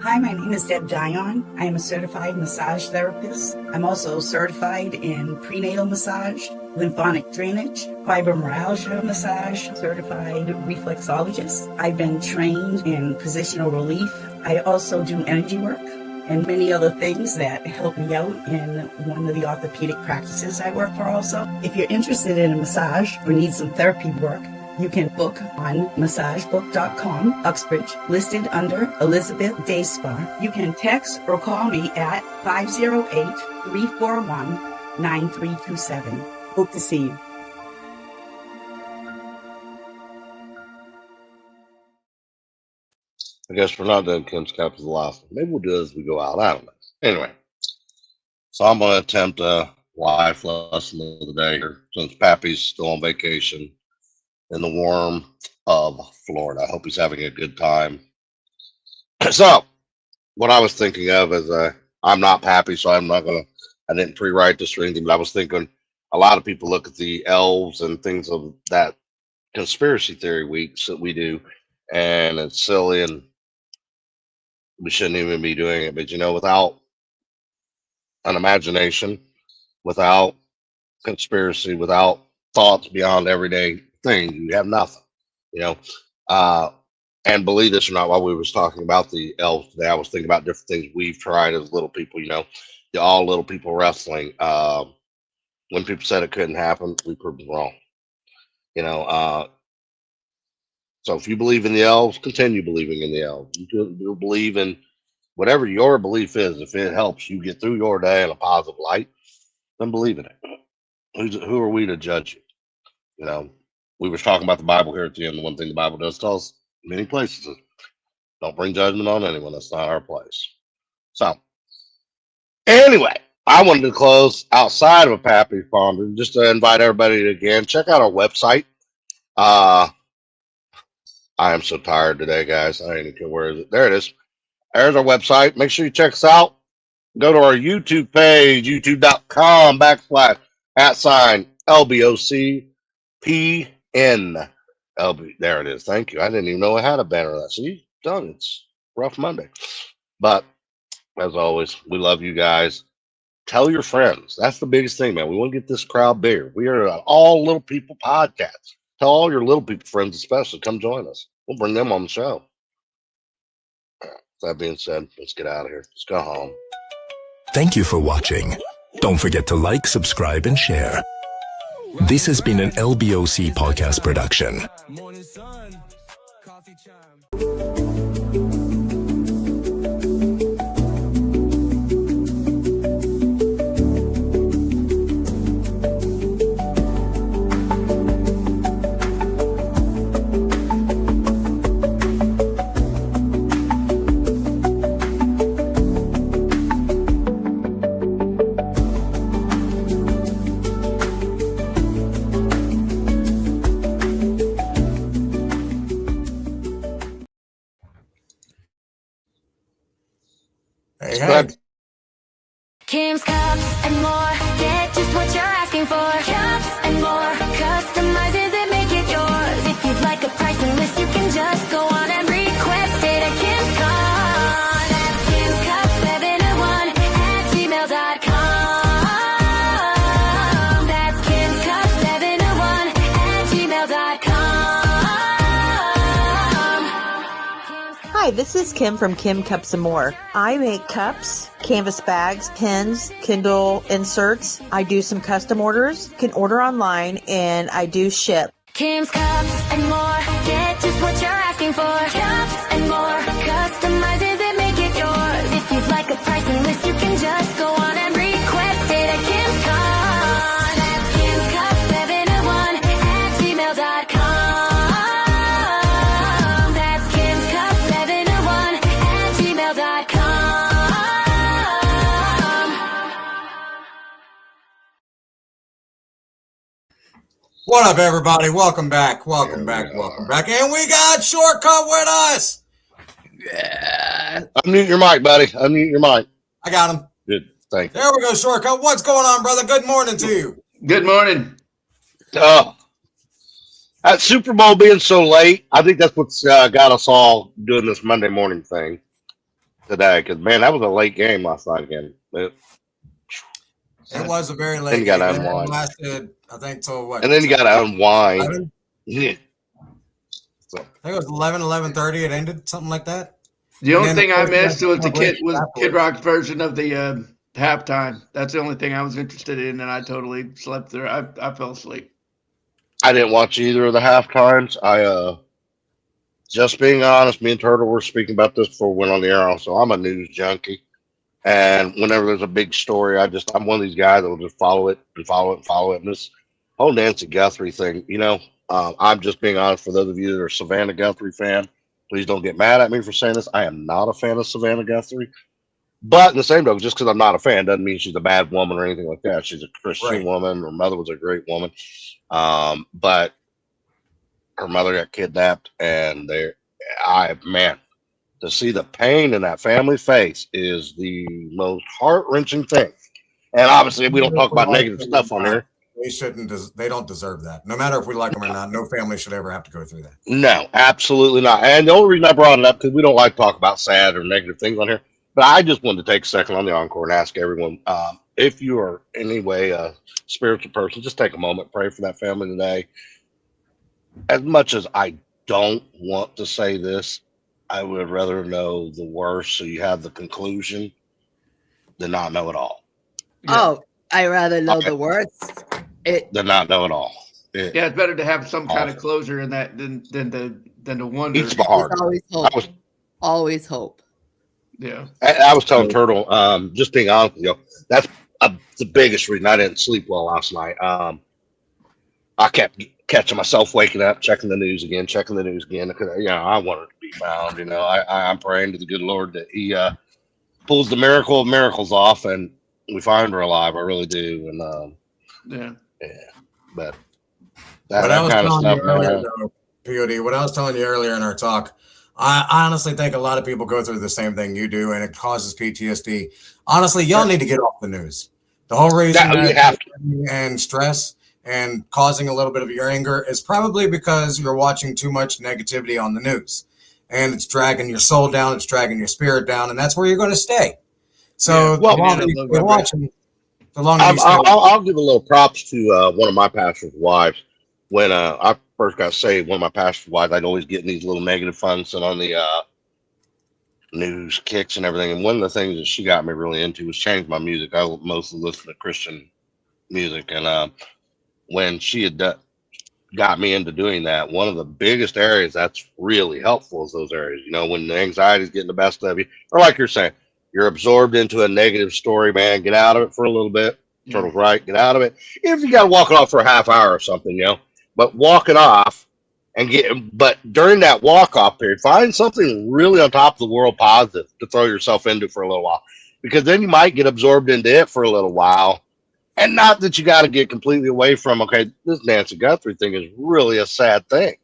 Hi, my name is Deb Dion. I am a certified massage therapist. I'm also certified in prenatal massage, lymphatic drainage, fibromyalgia massage, certified reflexologist. I've been trained in positional relief. I also do energy work and many other things that help me out in one of the orthopedic practices I work for also. If you're interested in a massage or need some therapy work, you can book on massagebook.com, Uxbridge, listed under Elizabeth Day Spa. You can text or call me at 508-341-9327. Hope to see you. I guess we're not doing Kim's Cup as the last one. Maybe we'll do it as we go out. I don't know. Anyway, so I'm going to attempt a life lesson of the day here, since Pappy's still on vacation in the warm of Florida. I hope he's having a good time. So, what I was thinking of is I'm not Pappy, so I didn't pre-write this or anything, but I was thinking a lot of people look at the elves and things of that conspiracy theory weeks that we do, and it's silly and we shouldn't even be doing it. But without an imagination, without conspiracy, without thoughts beyond everyday things, you have nothing. And believe this or not, while we was talking about the elves today, I was thinking about different things we've tried as little people. The all little people wrestling. When people said it couldn't happen, we proved them wrong. So if you believe in the elves, continue believing in the elves. You'll believe in whatever your belief is. If it helps you get through your day in a positive light, then believe in it. Who are we to judge you? We were talking about the Bible here at the end. The one thing the Bible does tell us in many places is don't bring judgment on anyone. That's not our place. So anyway, I wanted to close outside of a Pappy Ponder just to invite everybody to again check out our website. I am so tired today, guys. I ain't even care where is it. There it is. There's our website. Make sure you check us out. Go to our YouTube page, youtube.com/LBOCPN. There it is. Thank you. I didn't even know I had a banner of that. See, done. It's rough Monday. But as always, we love you guys. Tell your friends. That's the biggest thing, man. We want to get this crowd bigger. We are an all little people podcast. Tell all your little people friends, especially, come join us. We'll bring them on the show. That being said, let's get out of here. Let's go home. Thank you for watching. Don't forget to like, subscribe, and share. This has been an LBOC podcast production. Morning sun, coffee chime. Hey. Kim's Cups and more. Get just what you're asking for. Cups and more. Customizes it, make it yours. If you'd like a pricing list, you can just go on and request it at Kim's Cups. That's Kim's Cups 701@gmail.com. That's Kim's Cups 701@gmail.com. Hi, this is Kim from Kim Cups and More. I make cups, canvas bags, pins, Kindle inserts. I do some custom orders. You can order online and I do ship. Kim's Cups and more. Get just what you're asking for. Cups and more. Customizes it, make it yours. If you'd like a pricing list, you can just go on and request it at Kim's Cups. What up, everybody? Welcome back. Welcome back. And we got Shortcut with us. Yeah. Unmute your mic, buddy. Unmute your mic. I got him. Good. Thank you. There we go, Shortcut. What's going on, brother? Good morning to you. Good morning. That Super Bowl being so late, I think that's what's got us all doing this Monday morning thing today. Because, man, that was a late game last night again. It was a very late Then you got game. to unwind. It lasted, I think, till what? And then you got to unwind. 11? Yeah. So. I think it was 11:30. It ended, something like that. The only thing I missed was Kid Rock's version of the halftime. That's the only thing I was interested in, and I totally slept through. I fell asleep. I didn't watch either of the half times. Just being honest, me and Turtle were speaking about this before we went on the air. Also, I'm a news junkie, and whenever there's a big story, I'm one of these guys that will just follow it and follow it and follow it. And this whole Nancy Guthrie thing, I'm just being honest. For those of you that are Savannah Guthrie fan, please don't get mad at me for saying this. I am not a fan of Savannah Guthrie. But in the same token, just because I'm not a fan doesn't mean she's a bad woman or anything like that. She's a Christian woman. Her mother was a great woman. But her mother got kidnapped, and to see the pain in that family's face is the most heart-wrenching thing. And obviously, we don't talk about negative stuff on here. They don't deserve that. No matter if we like them or not, no family should ever have to go through that. No, absolutely not. And the only reason I brought it up, because we don't like to talk about sad or negative things on here, but I just wanted to take a second on the encore and ask everyone, if you are in any way a spiritual person, just take a moment, pray for that family today. As much as I don't want to say this, I would rather know the worst so you have the conclusion than not know it all. Oh, I rather know the worst. Than not know it all. Yeah, it's better to have some kind of closure in that than to wonder. It's hard. Always hope. Always hope. Yeah. I was telling Turtle, just being honest with you, that's the biggest reason I didn't sleep well last night. I kept catching myself waking up, checking the news again, because I wanted to be found. I'm praying to the good Lord that He pulls the miracle of miracles off and we find her alive. I really do. And but that kind of stuff. POD, what I was telling you earlier in our talk, I honestly think a lot of people go through the same thing you do, and it causes PTSD. Honestly, y'all need to get off the news. The whole reason and stress and causing a little bit of your anger is probably because you're watching too much negativity on the news, and it's dragging your soul down, it's dragging your spirit down, and that's where you're going to stay. So the longer you're watching, the longer you stay. I'll give a little props to one of my pastor's wives. When I first got saved, one of my pastor's wives, I'd always get in these little negative funds and on the news kicks and everything. And one of the things that she got me really into was change my music. I mostly listen to Christian music. And when she had got me into doing that, one of the biggest areas that's really helpful is those areas. When the anxiety is getting the best of you, or like you're saying, you're absorbed into a negative story, man, get out of it for a little bit. Turtle's right, get out of it. If you got to walk it off for a half hour or something, but walk it off but during that walk off period, find something really on top of the world positive to throw yourself into for a little while, because then you might get absorbed into it for a little while. And not that you got to get completely away from, okay, this Nancy Guthrie thing is really a sad thing.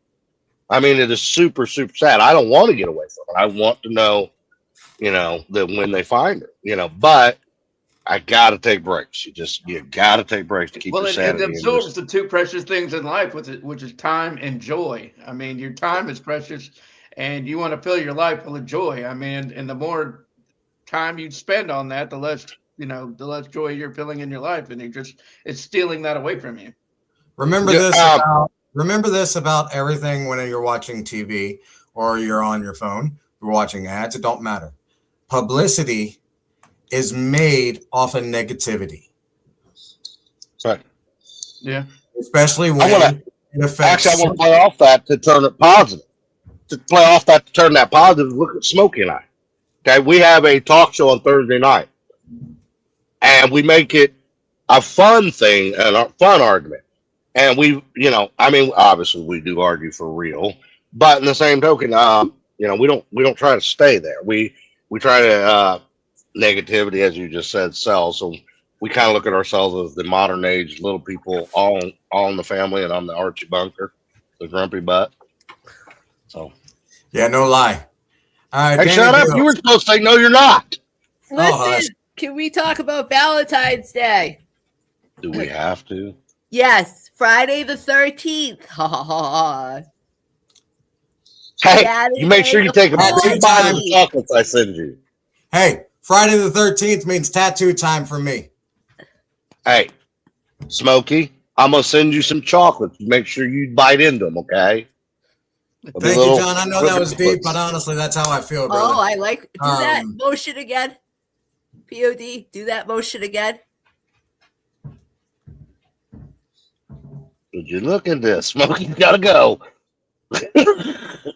I mean, it is super, super sad. I don't want to get away from it. I want to know, that when they find her, but I got to take breaks. You got to take breaks to keep your sanity. It absorbs the two precious things in life, which is time and joy. I mean, your time is precious, and you want to fill your life full of joy. I mean, and the more time you spend on that, the less joy you're feeling in your life, and it's stealing that away from you. Remember this about everything when you're watching TV or you're on your phone, you're watching ads. It don't matter. Publicity is made off of negativity. Right. Yeah. Especially when I want to play off that to turn it positive. To turn that positive, look at Smokey and I. Okay, we have a talk show on Thursday night, and we make it a fun thing and a fun argument. And we, obviously we do argue for real, but in the same token, we don't try to stay there. We try to negativity, as you just said, sells. So we kind of look at ourselves as the modern age little people, all in the family, and I'm the Archie Bunker, the grumpy butt. So, yeah, no lie. All right, hey, Danny shut up! Beals. You were supposed to say no. You're not. Listen, can we talk about Valentine's Day? Do we have to? Yes, Friday the 13th. Ha ha ha. Hey, you make sure you take a big bite of the chocolates I send you. Hey, Friday the 13th means tattoo time for me. Hey, Smokey, I'm gonna send you some chocolates. Make sure you bite into them, okay? Thank you, John. I know that was deep, but honestly, that's how I feel, brother. Oh, I like do that motion again. POD, do that motion again. Would you look at this? Smokey, gotta go.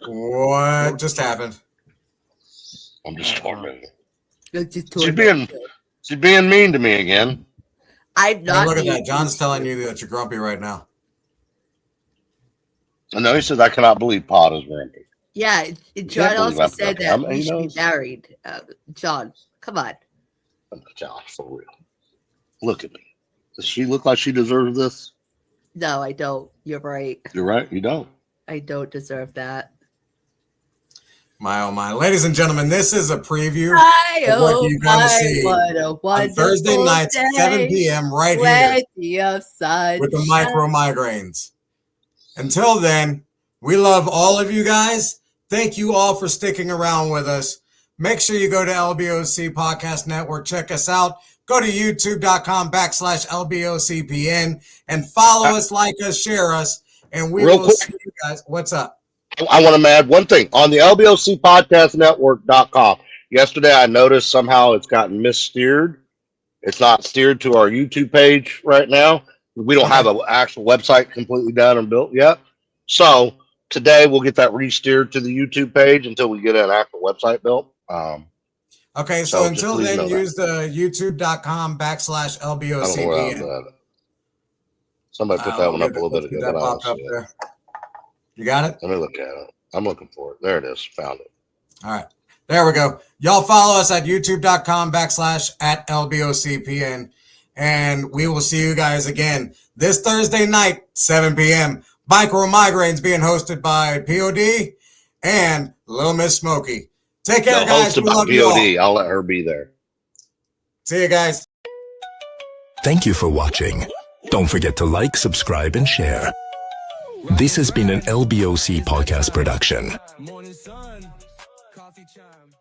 What just happened? I'm just tormenting. She's She's being mean to me again. I'm not. Look at that. John's telling you that you're grumpy right now. I know he says I cannot believe Pod is grumpy. Yeah, John also said that we should be married. John, come on. John, for real. Look at me. Does she look like she deserves this? No, I don't. You're right. You're right. You don't. I don't deserve that. My oh my. Ladies and gentlemen, this is a preview of what you're going to see on Thursday nights, 7 p.m. right here with the micro migraines. Until then, we love all of you guys. Thank you all for sticking around with us. Make sure you go to LBOC Podcast Network. Check us out. Go to youtube.com/LBOCPN and follow us, like us, share us, and we will see you guys. What's up? I want to add one thing on the LBOC Podcast Network.com. Yesterday, I noticed somehow it's gotten missteered. It's not steered to our YouTube page right now. We don't have an actual website completely done and built yet. So today we'll get that re-steered to the YouTube page until we get an actual website built. Okay, so until then, use the youtube.com/LBOCPN. Somebody put that one up a little bit ago. That popped up there. You got it? Let me look at it. I'm looking for it. There it is. Found it. All right. There we go. Y'all follow us at youtube.com/LBOCPN. And we will see you guys again this Thursday night, 7 p.m. Micro Migraines being hosted by POD and Little Miss Smokey. Take care, guys. Hosted by POD. I'll let her be there. See you guys. Thank you for watching. Don't forget to like, subscribe, and share. This has been an LBOC podcast production. Morning sun, coffee chime.